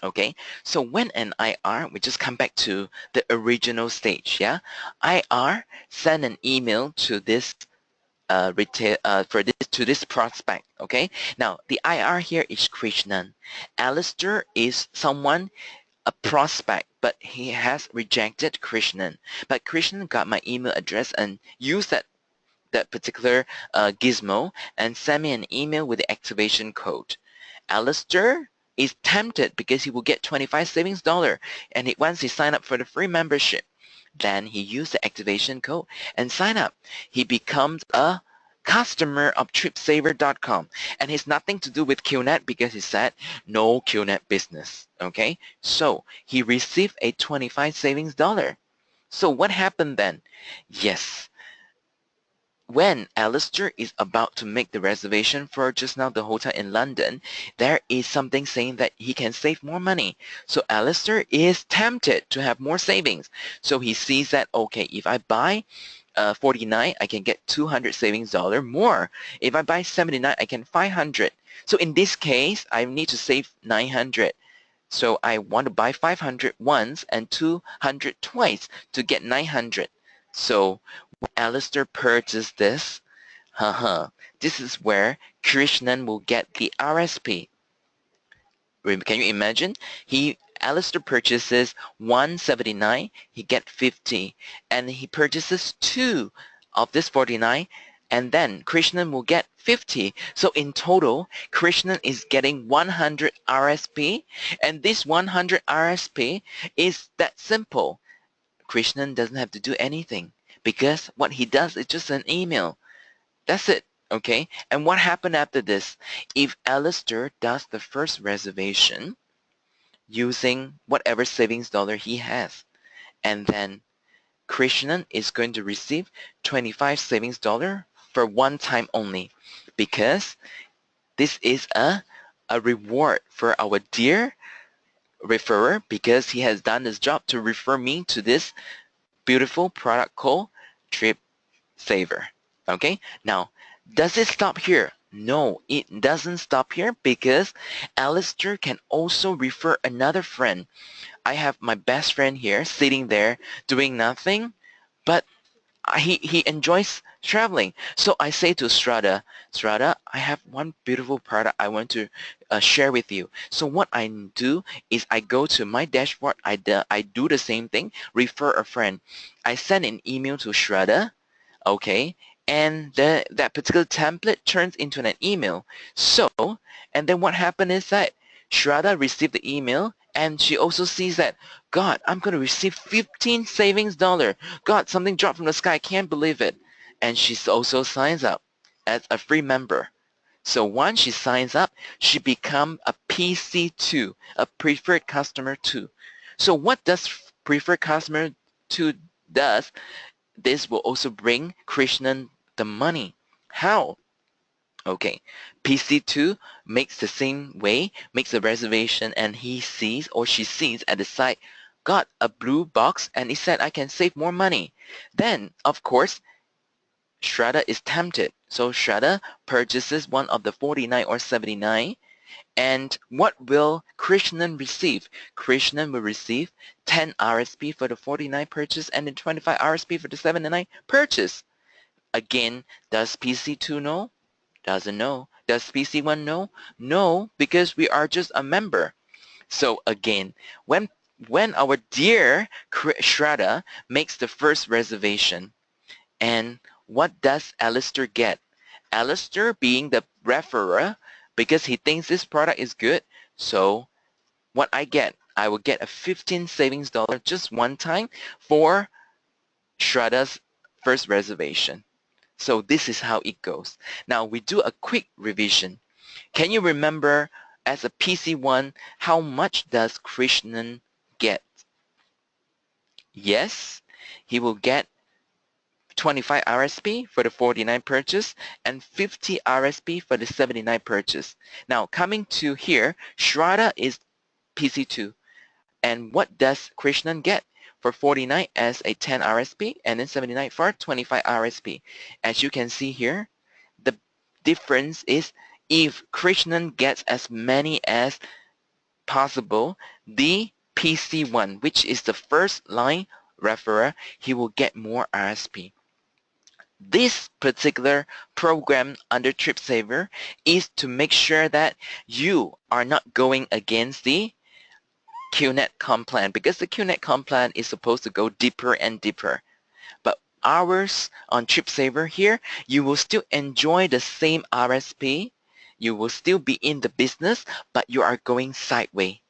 Okay, so when an IR, we just come back to the original stage, yeah? IR send an email to this to this prospect. Okay, now the IR here is Krishnan. Alistair is someone, a prospect, but he has rejected Krishnan. But Krishnan got my email address and used that particular gizmo and sent me an email with the activation code. Alistair is tempted because he will get 25 savings dollar, and once he signed up for the free membership. Then he used the activation code and sign up. He becomes a customer of Tripsavr.com, and it's nothing to do with QNet because he said no QNet business. Okay, so he received a 25 savings dollar. So what happened then? Yes, when Alistair is about to make the reservation for just now the hotel in London, there is something saying that he can save more money. So Alistair is tempted to have more savings. So he sees that, okay, if I buy 49, I can get 200 savings dollar more. If I buy 79, I can 500. So in this case, I need to save 900. So I want to buy 500 once and 200 twice to get 900. So when Alistair purchased this, this is where Krishnan will get the RSP. Can you imagine? Alistair purchases 179, he get 50, and he purchases 2 of this 49, and then Krishnan will get 50. So in total, Krishnan is getting 100 RSP, and this 100 RSP is that simple. Krishnan doesn't have to do anything because what he does is just an email. That's it. Okay, and what happened after this? If Alistair does the first reservation using whatever savings dollar he has, and then Krishnan is going to receive 25 savings dollar for one time only, because this is a reward for our dear referrer, because he has done his job to refer me to this beautiful product called Tripsavr. Okay, now does it stop here? No, it doesn't stop here, because Alistair can also refer another friend. I have my best friend here sitting there doing nothing, but he enjoys traveling. So I say to Strada, I have one beautiful product I want to share with you. So what I do is I go to my dashboard, I do the same thing, refer a friend. I send an email to Strada, okay, and that particular template turns into an email. So, and then what happened is that Shraddha received the email, and she also sees that, God, I'm going to receive 15 savings dollar. God, something dropped from the sky. I can't believe it. And she also signs up as a free member. So once she signs up, she becomes a PC2, a preferred customer 2. So what does preferred customer 2 does? This will also bring Krishnan the money. How? Okay, PC2 makes the same way, makes a reservation, and he sees or she sees at the site, got a blue box, and he said, I can save more money. Then, of course, Shraddha is tempted. So Shraddha purchases one of the 49 or 79. And what will Krishnan receive? Krishnan will receive 10 RSP for the 49 purchase and then 25 RSP for the 79 purchase. Again, does PC2 know? Doesn't know. Does PC1 know? No, because we are just a member. So again, when our dear Shraddha makes the first reservation, and what does Alistair get? Alistair, being the referrer, because he thinks this product is good, so what I will get a 15 savings dollar just one time for Shraddha's first reservation. So this is how it goes. Now we do a quick revision. Can you remember as a PC1, how much does Krishnan get? Yes, he will get 25 RSP for the 49 purchase and 50 RSP for the 79 purchase. Now coming to here, Shraddha is PC2. And what does Krishnan get? For 49 as a 10 RSP and then 79 for 25 RSP. As you can see here, the difference is if Krishnan gets as many as possible, the PC1, which is the first line referrer, he will get more RSP. This particular program under Tripsavr is to make sure that you are not going against the QNet comp plan, because the QNet comp plan is supposed to go deeper and deeper. But ours on Tripsavr here, you will still enjoy the same RSP. You will still be in the business, but you are going sideways.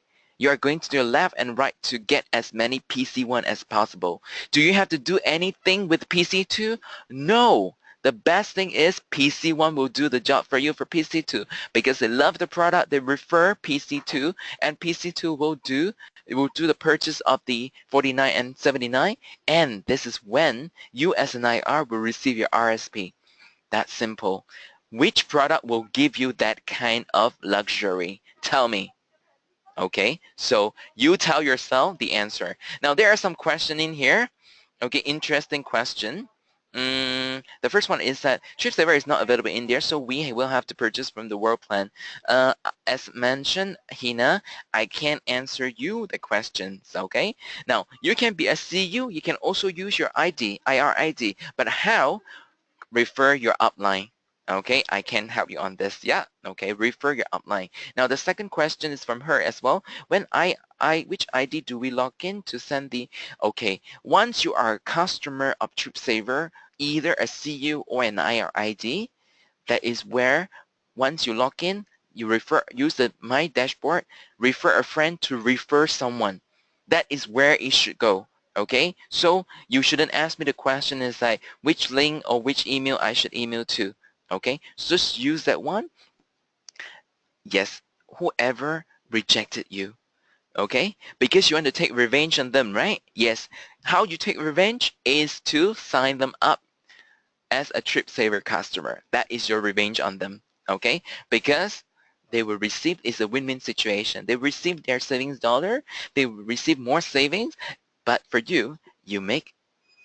you are going to do left and right to get as many PC1 as possible. Do you have to do anything with PC2? No. The best thing is PC1 will do the job for you for PC2 because they love the product, they refer PC2, and PC2 will do the purchase of the 49 and 79, and this is when you as an IR will receive your RSP. That's simple. Which product will give you that kind of luxury? Tell me. Okay, so you tell yourself the answer. Now there are some questions in here. Okay, interesting question. The first one is that Tripsavr is not available in there, so we will have to purchase from the World Plan. As mentioned, Hina, I can't answer you the questions, okay? Now, you can be a CU, you can also use your ID, IR ID, but how? Refer your upline. Okay, I can help you on this. Yeah, okay, refer your upline. Now the second question is from her as well. When which ID do we log in to send the, okay, once you are a customer of Tripsavr, either a CU or an IR ID, that is where once you log in, you use the My Dashboard, refer a friend to refer someone. That is where it should go. Okay, so you shouldn't ask me the question is like which link or which email I should email to. Okay, so just use that one. Yes, whoever rejected you. Okay, because you want to take revenge on them, right? Yes, how you take revenge is to sign them up as a Tripsavr customer. That is your revenge on them. Okay, because they will receive, it's a win-win situation. They receive their savings dollar, they will receive more savings, but for you, you make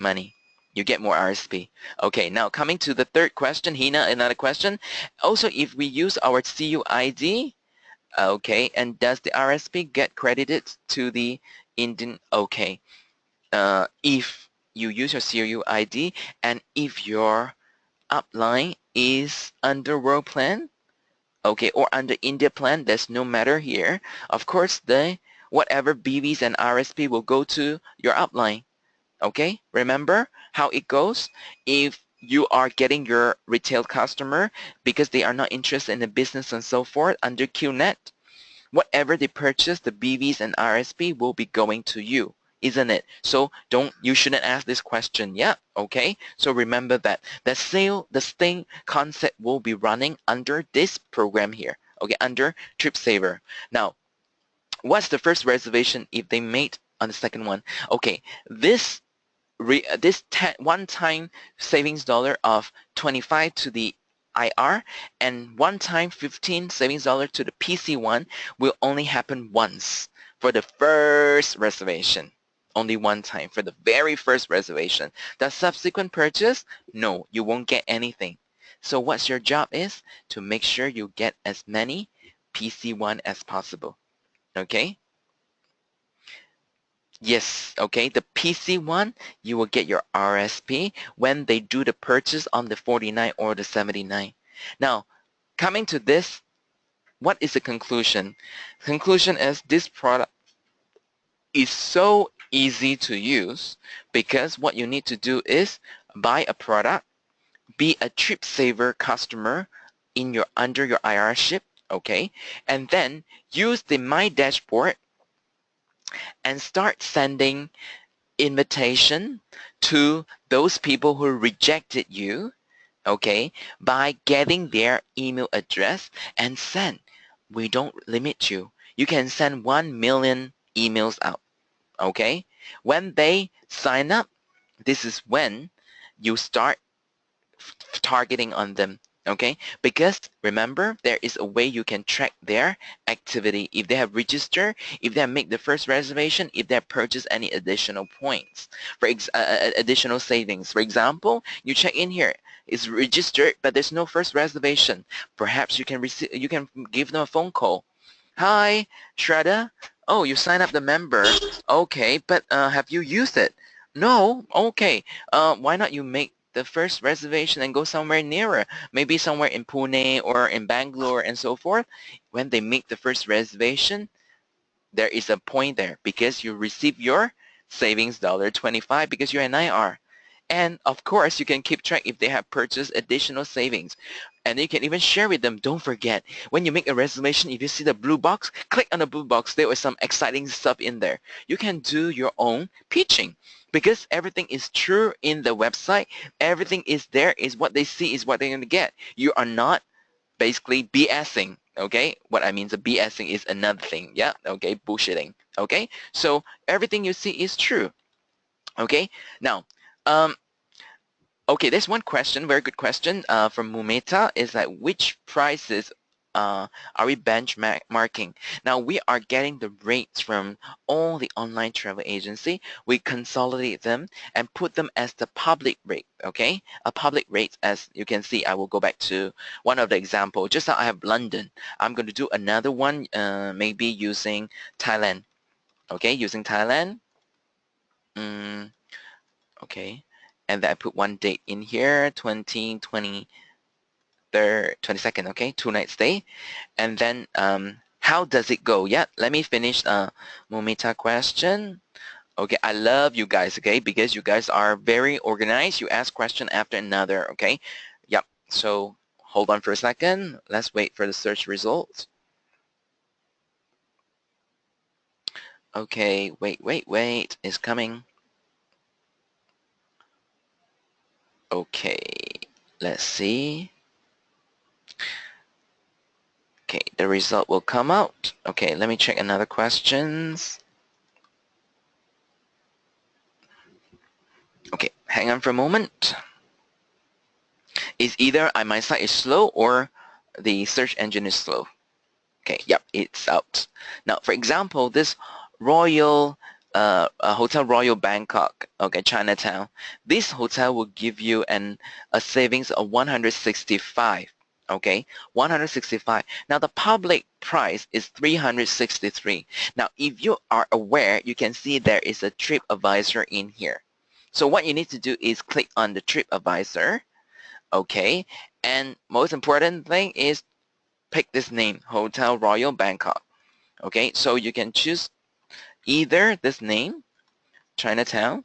money. You get more RSP. Okay, now coming to the third question, Hina, another question. Also, if we use our CUID, okay, and does the RSP get credited to the Indian? Okay, if you use your CUID and if your upline is under World Plan, okay, or under India Plan, there's no matter here. Of course, the whatever BVs and RSP will go to your upline. Okay, remember how it goes? If you are getting your retail customer because they are not interested in the business and so forth under QNet, whatever they purchase, the BVs and RSP will be going to you, isn't it? So you shouldn't ask this question. Yeah, okay. So remember that the same concept will be running under this program here. Okay, under Tripsavr. Now, what's the first reservation if they made on the second one? Okay, this one-time savings dollar of 25 to the IR and one-time 15 savings dollar to the PC1 will only happen once for the first reservation. Only one time for the very first reservation. The subsequent purchase, no, you won't get anything. So what's your job is to make sure you get as many PC1 as possible. Okay? Yes, okay, the PC one, you will get your RSP when they do the purchase on the 49 or the 79. Now, coming to this, what is the conclusion? Conclusion is this product is so easy to use because what you need to do is buy a product, be a Tripsavr customer under your IR ship, okay, and then use the My Dashboard and start sending invitation to those people who rejected you, okay, by getting their email address and send. We don't limit you. You can send 1 million emails out, okay? When they sign up, this is when you start targeting on them. Okay, because remember there is a way you can track their activity if they have registered, if they have made the first reservation, if they have purchased any additional points, for additional savings. For example, you check in here, it's registered, but there's no first reservation. Perhaps you can give them a phone call. Hi, Shraddha. Oh, you sign up the member. Okay, but have you used it? No. Okay. Why not you make the first reservation and go somewhere nearer, maybe somewhere in Pune or in Bangalore and so forth. When they make the first reservation, there is a point there because you receive your savings $25 because you're an IR. And of course, you can keep track if they have purchased additional savings. And you can even share with them. Don't forget, when you make a reservation, if you see the blue box, click on the blue box. There is some exciting stuff in there. You can do your own pitching because everything is true in the website. Everything is there. Is what they see is what they're going to get. You are not basically BSing. Okay, what I mean, the BSing is another thing. Yeah, okay, bullshitting. Okay, so everything you see is true. Okay, now, okay, there's one question, very good question from Mumeta, is that which prices are we benchmarking? Now, we are getting the rates from all the online travel agency. We consolidate them and put them as the public rate, okay? A public rate, as you can see, I will go back to one of the example. Just how I have London, I'm going to do another one, maybe using Thailand, okay? Using Thailand. Okay, and then I put one date in here, 22nd, okay, 2 night stay. And then how does it go? Yeah, let me finish Momita question. Okay, I love you guys, okay, because you guys are very organized. You ask question after another, okay? Yep, so hold on for a second. Let's wait for the search results. Okay, wait, it's coming. Okay, let's see. Okay, the result will come out. Okay, let me check another questions. Okay, hang on for a moment. Is either my site is slow or the search engine is slow. Okay, yep, it's out. Now, for example, this Royal Hotel Royal Bangkok, okay, Chinatown. This hotel will give you a savings of 165. Okay, 165. Now the public price is 363. Now, if you are aware, you can see there is a TripAdvisor in here. So what you need to do is click on the TripAdvisor. Okay, and most important thing is pick this name, Hotel Royal Bangkok. Okay, so you can choose either this name, Chinatown,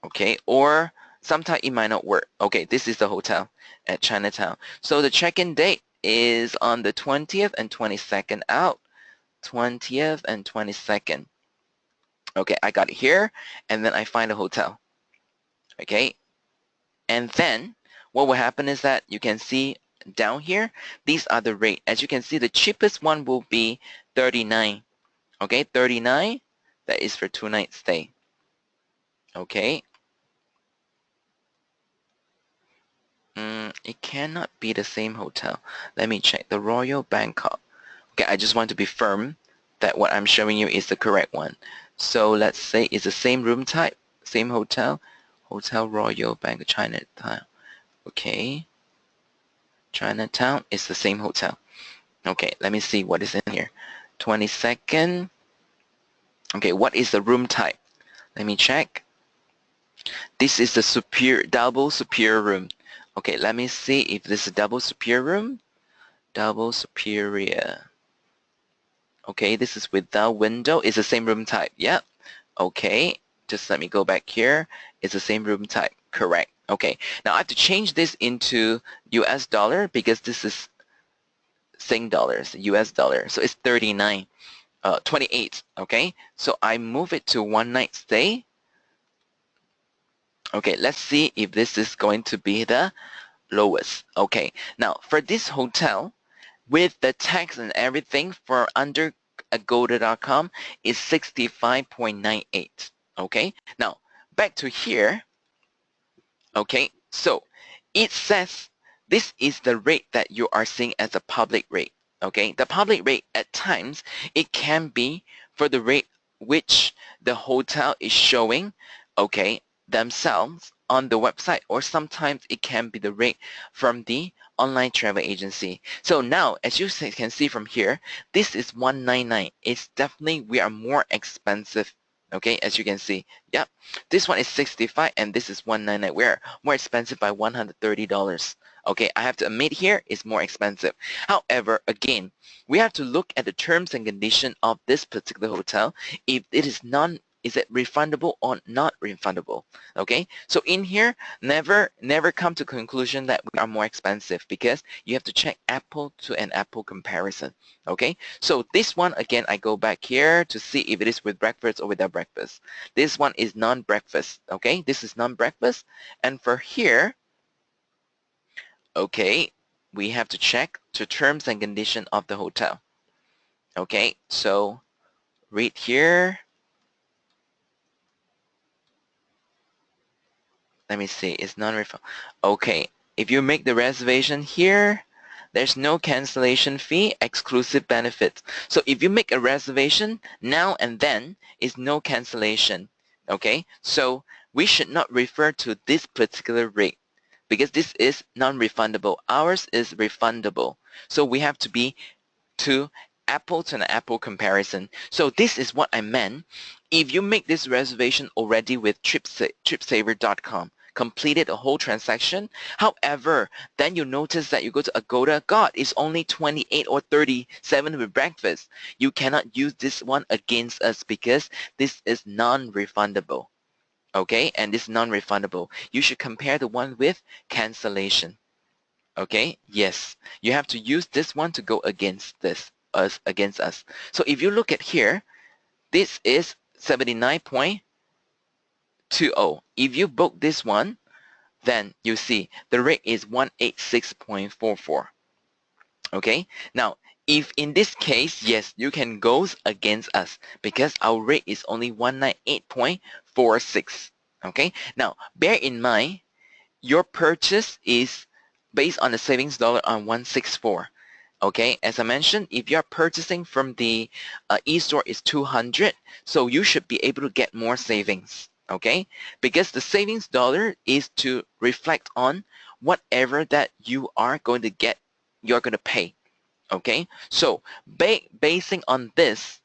okay, or sometimes it might not work. Okay, this is the hotel at Chinatown. So the check-in date is on the 20th and 22nd out. 20th and 22nd. Okay, I got it here, and then I find a hotel. Okay, and then what will happen is that you can see down here, these are the rate. As you can see, the cheapest one will be 39. Okay, 39. That is for 2 night stay. Okay. It cannot be the same hotel. Let me check. The Royal Bangkok. Okay, I just want to be firm that what I'm showing you is the correct one. So let's say it's the same room type, same hotel. Hotel Royal Bangkok Chinatown. Okay. Chinatown is the same hotel. Okay, let me see what is in here. 22nd. Okay, what is the room type? Let me check. This is the double superior room. Okay, let me see if this is a double superior room. Double superior. Okay, this is without window. It's the same room type. Yep. Okay, just let me go back here. It's the same room type. Correct. Okay, now I have to change this into US dollar because this is Sing dollars, US dollar. So it's 39, 28. Okay, so I move it to 1 night stay. Okay, let's see if this is going to be the lowest. Okay, now for this hotel, with the tax and everything for under agoda.com is 65.98. Okay, now back to here. Okay, so it says this is the rate that you are seeing as a public rate. Okay, the public rate at times it can be for the rate which the hotel is showing, okay, themselves on the website, or sometimes it can be the rate from the online travel agency. So now, as you can see from here, this is 199. It's definitely, we are more expensive. Okay, as you can see, yeah, this one is 65 and this is 199. We're more expensive by $130. Okay, I have to admit here it's more expensive. However, again, we have to look at the terms and condition of this particular hotel. If it is Is it refundable or not refundable? Okay, so in here, never come to conclusion that we are more expensive, because you have to check apple to an apple comparison. Okay, so this one, again, I go back here to see if it is with breakfast or without breakfast. This one is non-breakfast. Okay, this is non-breakfast. And for here, okay, we have to check the terms and condition of the hotel. Okay, so read here. Let me see, it's non-refundable. Okay, if you make the reservation here, there's no cancellation fee, exclusive benefits. So if you make a reservation now and then, is no cancellation. Okay, so we should not refer to this particular rate, because this is non-refundable. Ours is refundable. So we have to be to apple to an apple comparison. So this is what I meant. If you make this reservation already with Tripsavr.com, completed a whole transaction, however, then you notice that you go to Agoda, God, it's only 28 or 37 with breakfast. You cannot use this one against us, because this is non-refundable. Okay, and this is non-refundable. You should compare the one with cancellation. Okay, yes, you have to use this one to go against against us. So if you look at here, this is 79.20. If you book this one, then you see the rate is 186.44. Okay, now if in this case, yes, you can go against us, because our rate is only 198.46. Okay, now bear in mind, your purchase is based on the savings dollar on 164. Okay, as I mentioned, if you're purchasing from the e-store is 200, so you should be able to get more savings. Okay, because the savings dollar is to reflect on whatever that you are going to get, you're going to pay. Okay, so basing on this,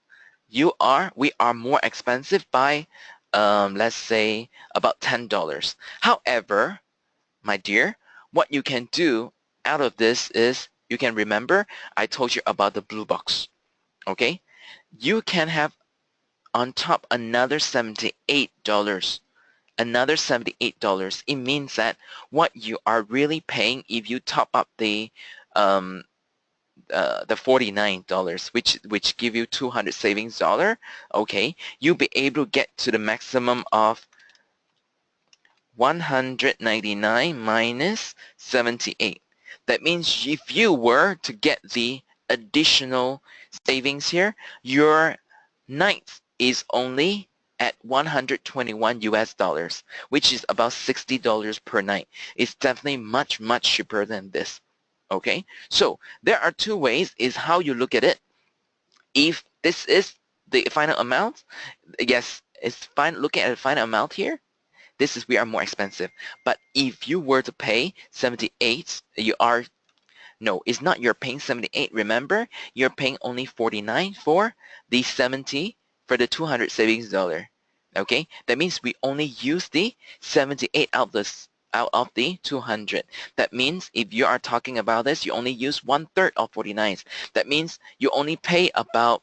we are more expensive by let's say about $10. However, my dear, what you can do out of this is, you can remember I told you about the blue box. Okay, you can have on top another $78. Another $78. It means that what you are really paying if you top up the $49, which give you 200 savings dollar. Okay, you'll be able to get to the maximum of 199 minus 78. That means if you were to get the additional savings here, your night is only at 121 US dollars, which is about $60 per night. It's definitely much, much cheaper than this. Okay, so there are two ways is how you look at it. If this is the final amount, yes, it's fine. Looking at the final amount here, we are more expensive. But if you were to pay 78, no, it's not you're paying 78. Remember, you're paying only 49 for the 70 for the 200 savings dollar. Okay, that means we only use the 78 out of the 200. That means if you are talking about this, you only use 1/3 of 49. That means you only pay about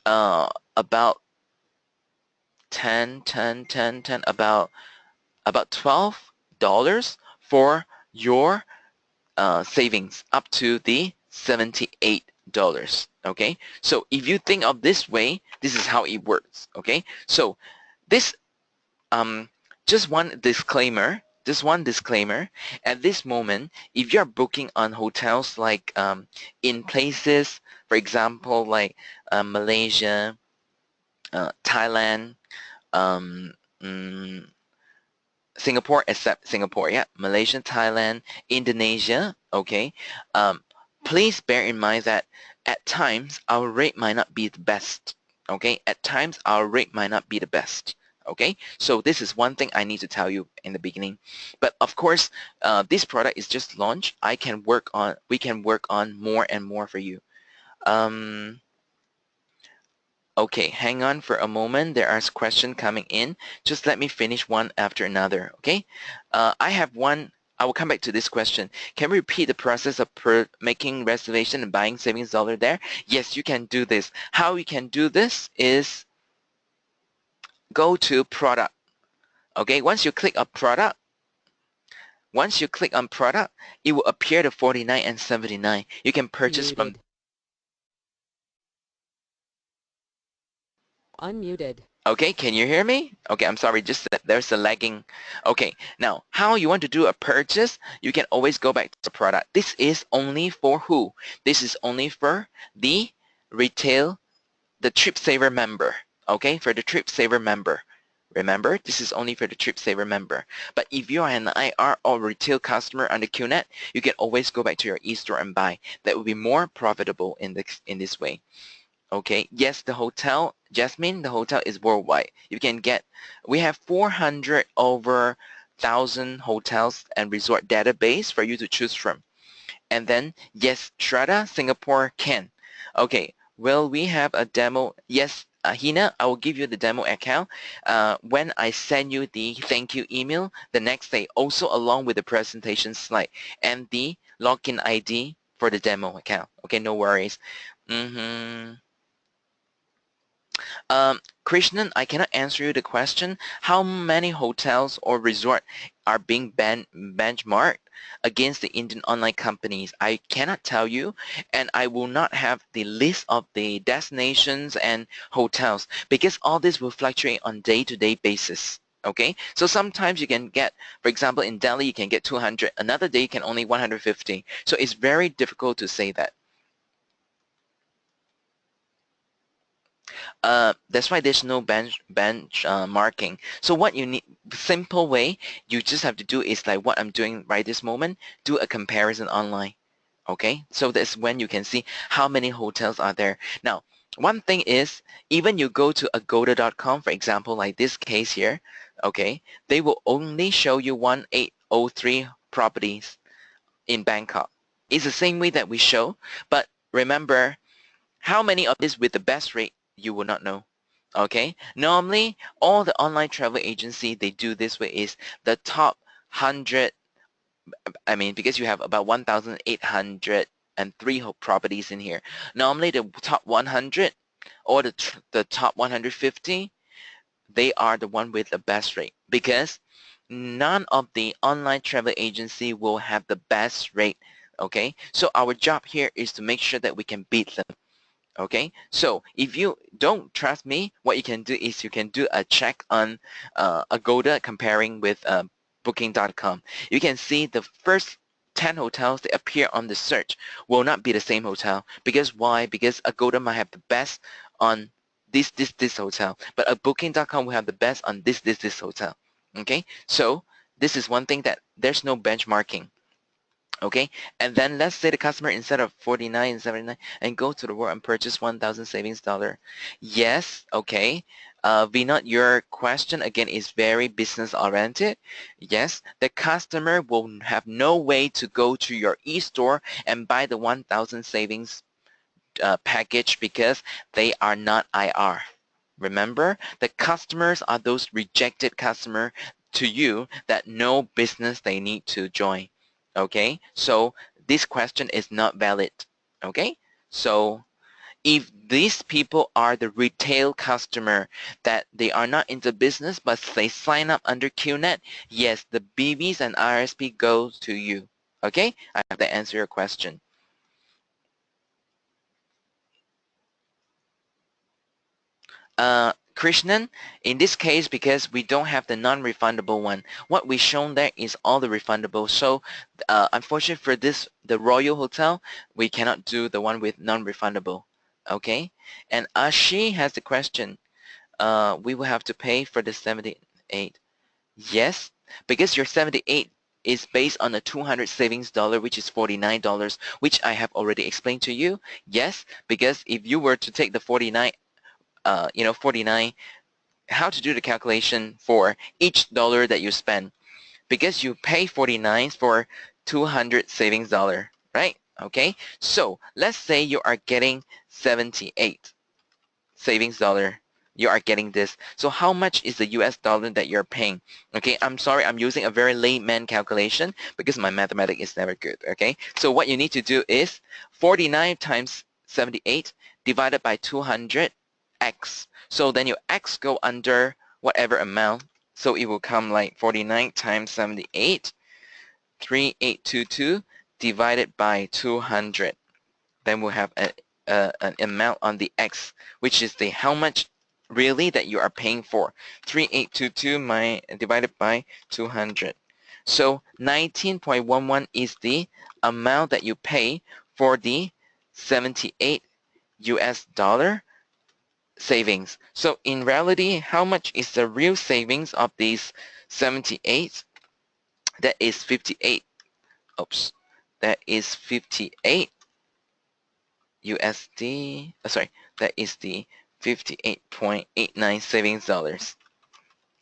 10, about $12 for your savings up to the $78. Okay, so if you think of this way, this is how it works. Okay, so this just one disclaimer. At this moment, if you're booking on hotels like in places, for example, like Malaysia, Thailand, Singapore, except Singapore, yeah, Malaysia, Thailand, Indonesia, okay, please bear in mind that at times our rate might not be the best, okay, at times our rate might not be the best, okay, so this is one thing I need to tell you in the beginning, but of course, this product is just launched. We can work on more and more for you. Okay, hang on for a moment. There are questions coming in. Just let me finish one after another, okay? I have one. I will come back to this question. Can we repeat the process of making reservation and buying savings dollar there? Yes, you can do this. How we can do this is go to product. Okay, once you click on product, it will appear to 49 and 79. You can purchase from. Unmuted. Okay, can you hear me? Okay, I'm sorry, just that there's a lagging. Okay, now how you want to do a purchase, you can always go back to the product. This is only for who? This is only for the retail, the Tripsavr member. Okay, for the Tripsavr member. Remember, this is only for the Tripsavr member. But if you are an IR or retail customer on the QNet, you can always go back to your e-store and buy. That will be more profitable in this way. Okay, yes, the hotel, Jasmine, the hotel is worldwide. You can get, we have 400 over 1,000 hotels and resort database for you to choose from. And then, yes, Strata, Singapore can. Okay, will we have a demo? Yes, Hina, I will give you the demo account when I send you the thank you email the next day, also along with the presentation slide and the login ID for the demo account. Okay, no worries. Krishnan, I cannot answer you the question. How many hotels or resort are being benchmarked against the Indian online companies? I cannot tell you, and I will not have the list of the destinations and hotels because all this will fluctuate on day-to-day basis. Okay, so sometimes you can get, for example, in Delhi you can get 200, another day you can only 150. So it's very difficult to say that. That's why there's no bench marking. So what you need, simple way, you just have to do is like what I'm doing right this moment, do a comparison online. Okay, so that's when you can see how many hotels are there. Now, one thing is, even you go to agoda.com, for example, like this case here, okay, they will only show you 1803 properties in Bangkok. It's the same way that we show, but remember, how many of this with the best rate, you will not know. Okay, normally all the online travel agency, they do this way is the top 100, I mean, because you have about 1,803 properties in here. Normally the top 100 or the top 150, they are the one with the best rate because none of the online travel agency will have the best rate. Okay, so our job here is to make sure that we can beat them. Okay, so if you don't trust me, what you can do is you can do a check on Agoda comparing with Booking.com. You can see the first 10 hotels that appear on the search will not be the same hotel. Because why? Because Agoda might have the best on this hotel, but a Booking.com will have the best on this hotel. Okay, so this is one thing that there's no benchmarking. Okay, and then let's say the customer instead of 49 and 79 and go to the world and purchase 1,000 savings dollar. Yes, okay. Vinod, your question again is very business oriented. Yes, the customer will have no way to go to your e-store and buy the 1,000 savings package because they are not IR. Remember, the customers are those rejected customer to you that no business they need to join. Okay, so this question is not valid. Okay, so if these people are the retail customer that they are not into business but they sign up under QNet, yes, the BBs and RSP go to you. Okay, I have to answer your question. Krishnan, in this case, because we don't have the non-refundable one, what we shown there is all the refundable. So unfortunately for this, the Royal Hotel, we cannot do the one with non-refundable. Okay, and Ashi has the question, we will have to pay for the 78. Yes, because your 78 is based on a 200 savings dollar, which is $49, which I have already explained to you. Yes, because if you were to take the 49, 49, how to do the calculation for each dollar that you spend, because you pay 49 for 200 savings dollar, right? Okay, so let's say you are getting 78 savings dollar. You are getting this. So how much is the US dollar that you're paying? Okay, I'm sorry, I'm using a very layman calculation because my mathematics is never good. Okay, so what you need to do is 49 times 78 divided by 200 x. So then your x go under whatever amount. So it will come like 49 times 78, 3822 divided by 200. Then we'll have an amount on the X, which is the how much really that you are paying for. 3822 divided by 200. So 19.11 is the amount that you pay for the 78 US dollar savings. So in reality, how much is the real savings of these 78? That is 58. Oops. That is 58 USD. Sorry, that is the 58.89 savings dollars.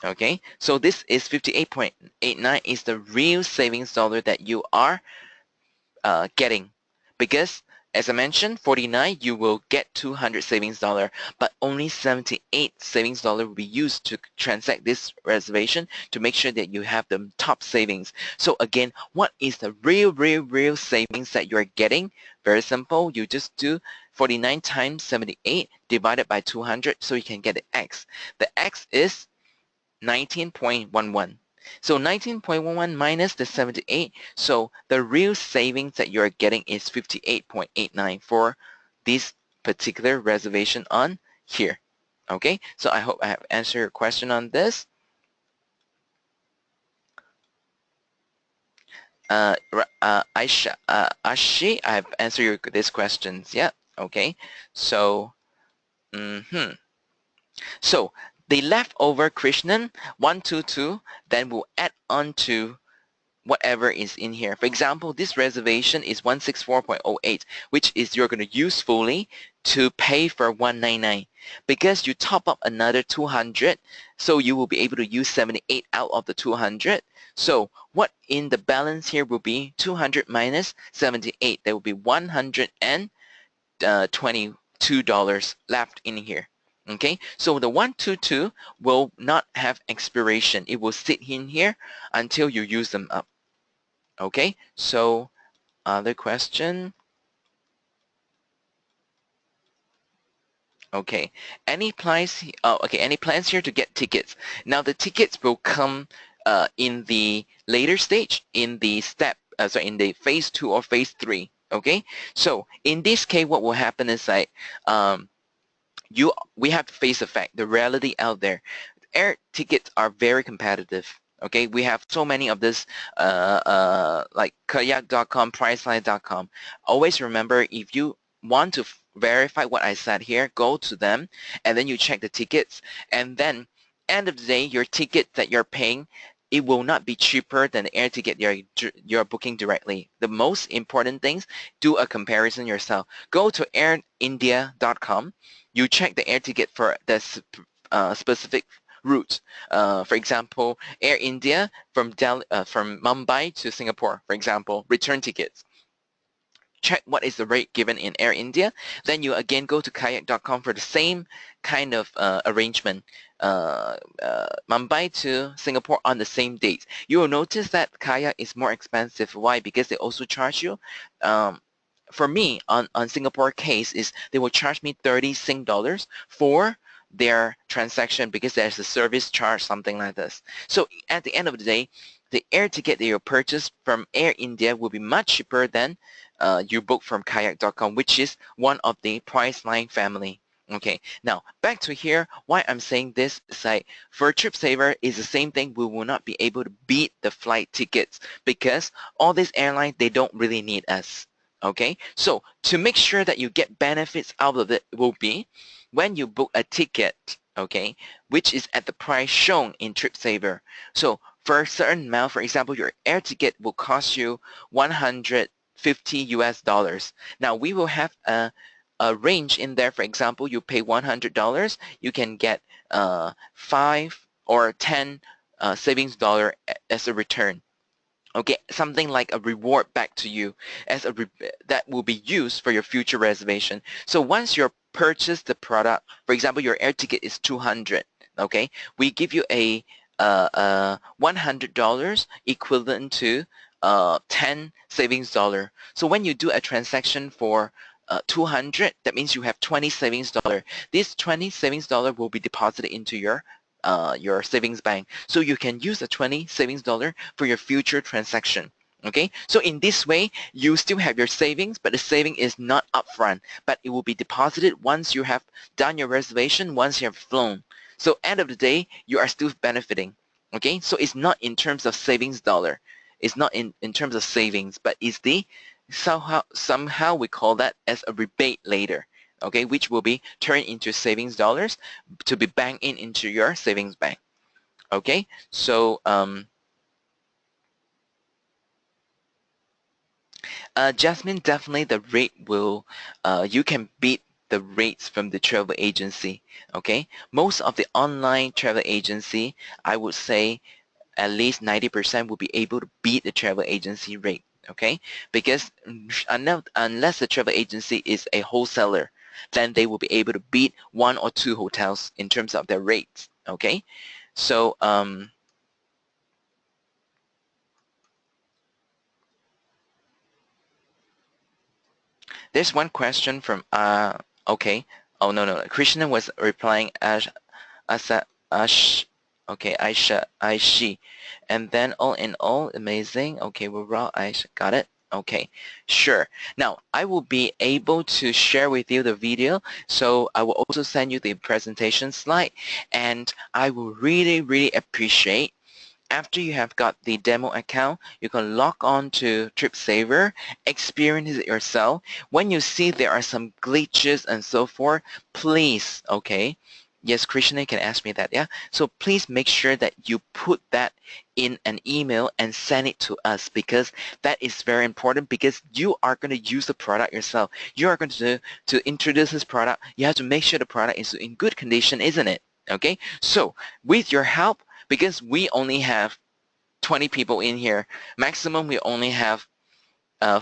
Okay, so this is 58.89 is the real savings dollar that you are getting, because as I mentioned, 49 you will get 200 savings dollar, but only 78 savings dollar will be used to transact this reservation to make sure that you have the top savings. So again, what is the real savings that you're getting? Very simple. You just do 49 times 78 divided by 200, so you can get the X. The X is 19.11. So 19.11 minus the 78, so the real savings that you're getting is 58.89 for this particular reservation on here. Okay, so I hope I have answered your question on this. Aisha, Ashi, I have answered these questions. Yeah, okay. So, so the leftover Krishnan 122, then we'll add on to whatever is in here. For example, this reservation is 164.08, which is you're going to use fully to pay for 199. Because you top up another 200, so you will be able to use 78 out of the 200. So what in the balance here will be 200 minus 78. There will be $122 left in here. Okay, so the 122 will not have expiration. It will sit in here until you use them up. Okay, so other question. Okay, any plans? Okay, any plans here to get tickets? Now the tickets will come in the later stage, in the in the phase 2 or phase 3. Okay, so in this case, what will happen is like we have to face the fact, the reality out there. Air tickets are very competitive. Okay, we have so many of this like kayak.com, priceline.com. Always remember, if you want to verify what I said here, go to them and then you check the tickets, and then end of the day, your ticket that you're paying, it will not be cheaper than the air ticket you're booking directly. The most important things, do a comparison yourself. Go to airindia.com. You check the air ticket for the specific route. For example, Air India from Mumbai to Singapore, for example, return tickets. Check what is the rate given in Air India. Then you again go to kayak.com for the same kind of arrangement. Mumbai to Singapore on the same date. You will notice that kayak is more expensive. Why? Because they also charge you. For me, on Singapore case, is they will charge me 30 Sing dollars for their transaction, because there's a service charge, something like this. So at the end of the day, the air ticket that you purchase from Air India will be much cheaper than you book from kayak.com, which is one of the Priceline family. Okay, now back to here. Why I'm saying this is like for Tripsavr is the same thing. We will not be able to beat the flight tickets, because all these airlines, they don't really need us. Okay, so to make sure that you get benefits out of it will be when you book a ticket, okay, which is at the price shown in Tripsavr. So for a certain amount, for example, your air ticket will cost you 150 US dollars. Now we will have a range in there. For example, you pay $100, you can get 5 or 10 savings dollar as a return. Okay, something like a reward back to you as that will be used for your future reservation. So once you purchase the product, for example, your air ticket is 200. Okay, we give you a $100 equivalent to 10 savings dollar. So when you do a transaction for 200, that means you have 20 savings dollar. This 20 savings dollar will be deposited into your your savings bank. So you can use the 20 savings dollar for your future transaction. Okay, so in this way, you still have your savings, but the saving is not upfront, but it will be deposited once you have done your reservation, once you have flown. So end of the day, you are still benefiting. Okay, so it's not in terms of savings dollar. It's not in terms of savings, but it's the somehow we call that as a rebate later. Okay, which will be turned into savings dollars to be banked into your savings bank. Okay, so Jasmine, definitely the rate will, you can beat the rates from the travel agency. Okay, most of the online travel agency, I would say at least 90% will be able to beat the travel agency rate. Okay, because unless the travel agency is a wholesaler, then they will be able to beat one or two hotels in terms of their rates. Okay, so there's one question from okay. Oh no, Krishna was replying Asa Ash okay, Aishi. And then all in all, amazing. Okay, we're raw Aisha. Got it? Okay, sure. Now I will be able to share with you the video, so I will also send you the presentation slide, and I will really appreciate after you have got the demo account, you can log on to Tripsavr, experience it yourself. When you see there are some glitches and so forth, please, okay, yes, Krishna can ask me that, yeah? So please make sure that you put that in an email and send it to us, because that is very important, because you are going to use the product yourself. You are going to introduce this product. You have to make sure the product is in good condition, isn't it? Okay, so with your help, because we only have 20 people in here, maximum we only have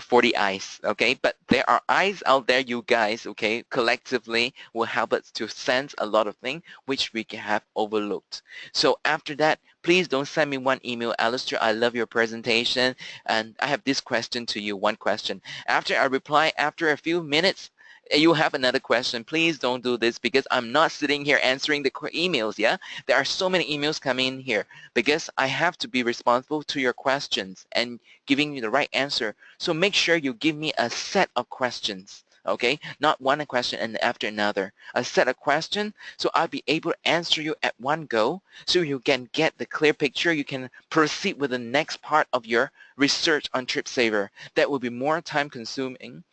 40 eyes, okay? But there are eyes out there, you guys, okay, collectively will help us to sense a lot of things which we can have overlooked. So after that, please don't send me one email, Alistair, I love your presentation, and I have this question to you, one question. After I reply, after a few minutes, you have another question. Please don't do this, because I'm not sitting here answering the emails, yeah? There are so many emails coming in here, because I have to be responsible to your questions and giving you the right answer. So make sure you give me a set of questions, okay? Not one question and after another. A set of questions, so I'll be able to answer you at one go, so you can get the clear picture. You can proceed with the next part of your research on Tripsavr. That will be more time consuming,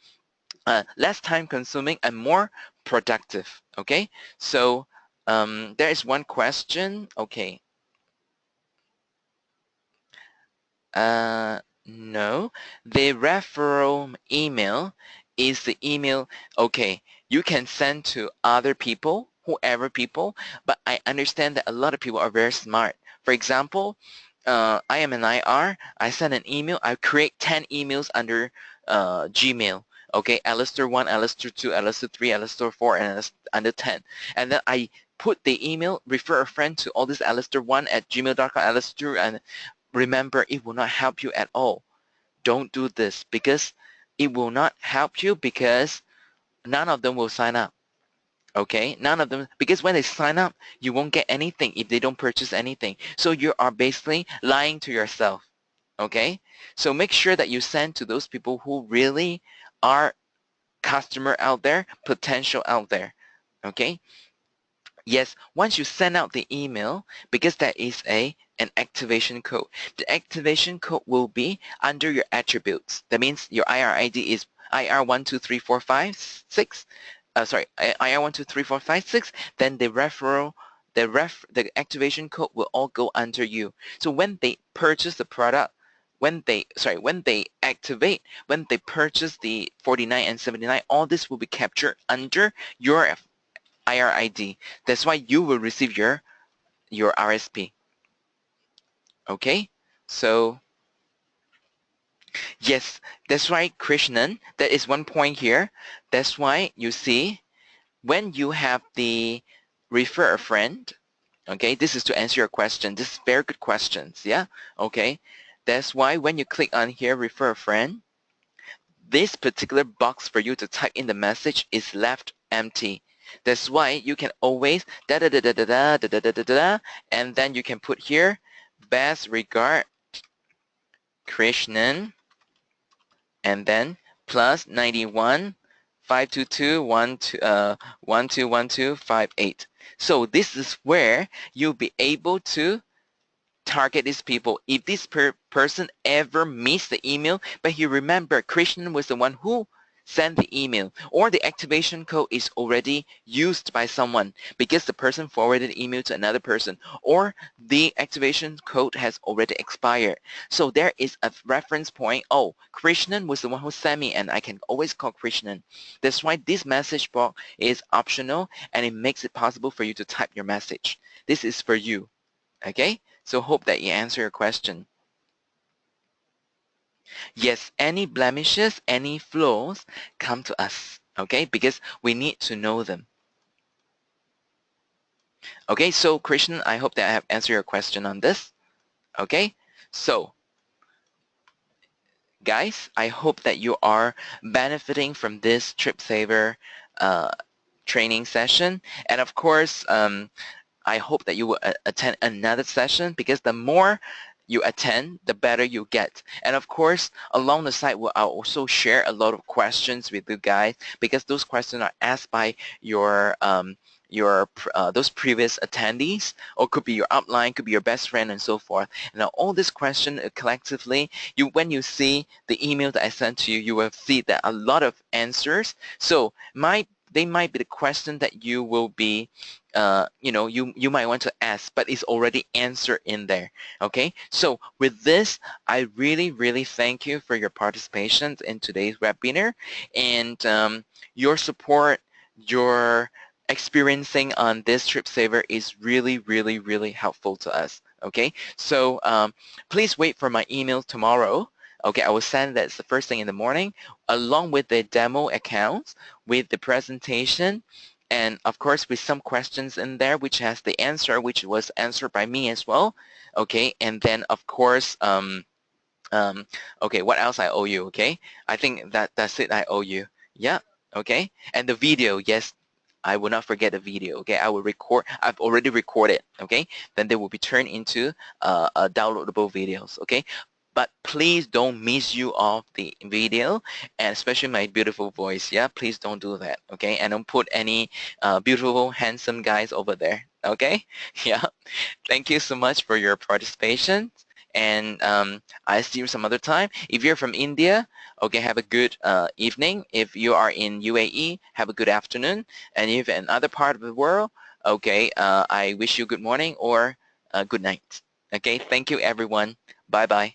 less time consuming, and more productive, okay? So there is one question, okay. No, the referral email is the email, okay, you can send to other people, whoever people, but I understand that a lot of people are very smart. For example, I am an IR, I send an email, I create 10 emails under Gmail, okay, Alistair 1, Alistair 2, Alistair 3, Alistair 4, and under 10. And then I put the email, refer a friend to all this Alistair 1 at gmail.com, Alistair, and remember, it will not help you at all. Don't do this, because it will not help you, because none of them will sign up. Okay, none of them, because when they sign up, you won't get anything if they don't purchase anything. So you are basically lying to yourself. Okay, so make sure that you send to those people who really are customer out there, potential out there. Okay, yes, once you send out the email, because that is an activation code. The activation code will be under your attributes. That means your IR ID is IR123456. Sorry, IR123456. Then the referral, the activation code will all go under you. So when they purchase the product, when they activate, when they purchase the 49 and 79, all this will be captured under your IR ID. That's why you will receive your RSP. Okay, so yes, that's right, Krishnan. That is one point here. That's why you see when you have the refer a friend. Okay, this is to answer your question. This is very good questions. Yeah. Okay, that's why when you click on here, refer a friend, this particular box for you to type in the message is left empty. That's why you can always da da da da da da da da da da da, and then you can put here best regard Krishnan, and then plus 91 522 121258. So this is where you'll be able to target these people. If this person ever missed the email, but he remember Krishnan was the one who sent the email, or the activation code is already used by someone because the person forwarded the email to another person, or the activation code has already expired. So there is a reference point. Oh, Krishnan was the one who sent me, and I can always call Krishnan. That's why this message box is optional, and it makes it possible for you to type your message. This is for you. Okay? So hope that you answer your question. Yes, any blemishes, any flaws, come to us, okay? Because we need to know them. Okay, so Krishnan, I hope that I have answered your question on this. Okay, so guys, I hope that you are benefiting from this Tripsavr training session. And of course, I hope that you will attend another session, because the more you attend, the better you get. And of course, along the side, I'll also share a lot of questions with you guys, because those questions are asked by your those previous attendees, or could be your upline, could be your best friend, and so forth. And now all these questions collectively, when you see the email that I sent to you, you will see that a lot of answers. So they might be the question that you will be you might want to ask, but it's already answered in there. Okay, so with this, I really thank you for your participation in today's webinar, and your support, your experiencing on this Tripsavr is really helpful to us. Okay, so please wait for my email tomorrow. Okay, I will send that the first thing in the morning, along with the demo accounts, with the presentation, and of course with some questions in there which has the answer, which was answered by me as well. Okay, and then of course okay, what else I owe you? Okay, I think that's it. I owe you. Yeah. Okay, and the video, yes, I will not forget the video. Okay, I will record. I've already recorded. Okay, then they will be turned into downloadable videos. Okay, but please don't miss you off the video, and especially my beautiful voice. Yeah, please don't do that. Okay, and don't put any beautiful, handsome guys over there. Okay, yeah. Thank you so much for your participation, and I'll see you some other time. If you're from India, okay, have a good evening. If you are in UAE, have a good afternoon. And if in other part of the world, okay, I wish you good morning or good night. Okay, thank you everyone. Bye-bye.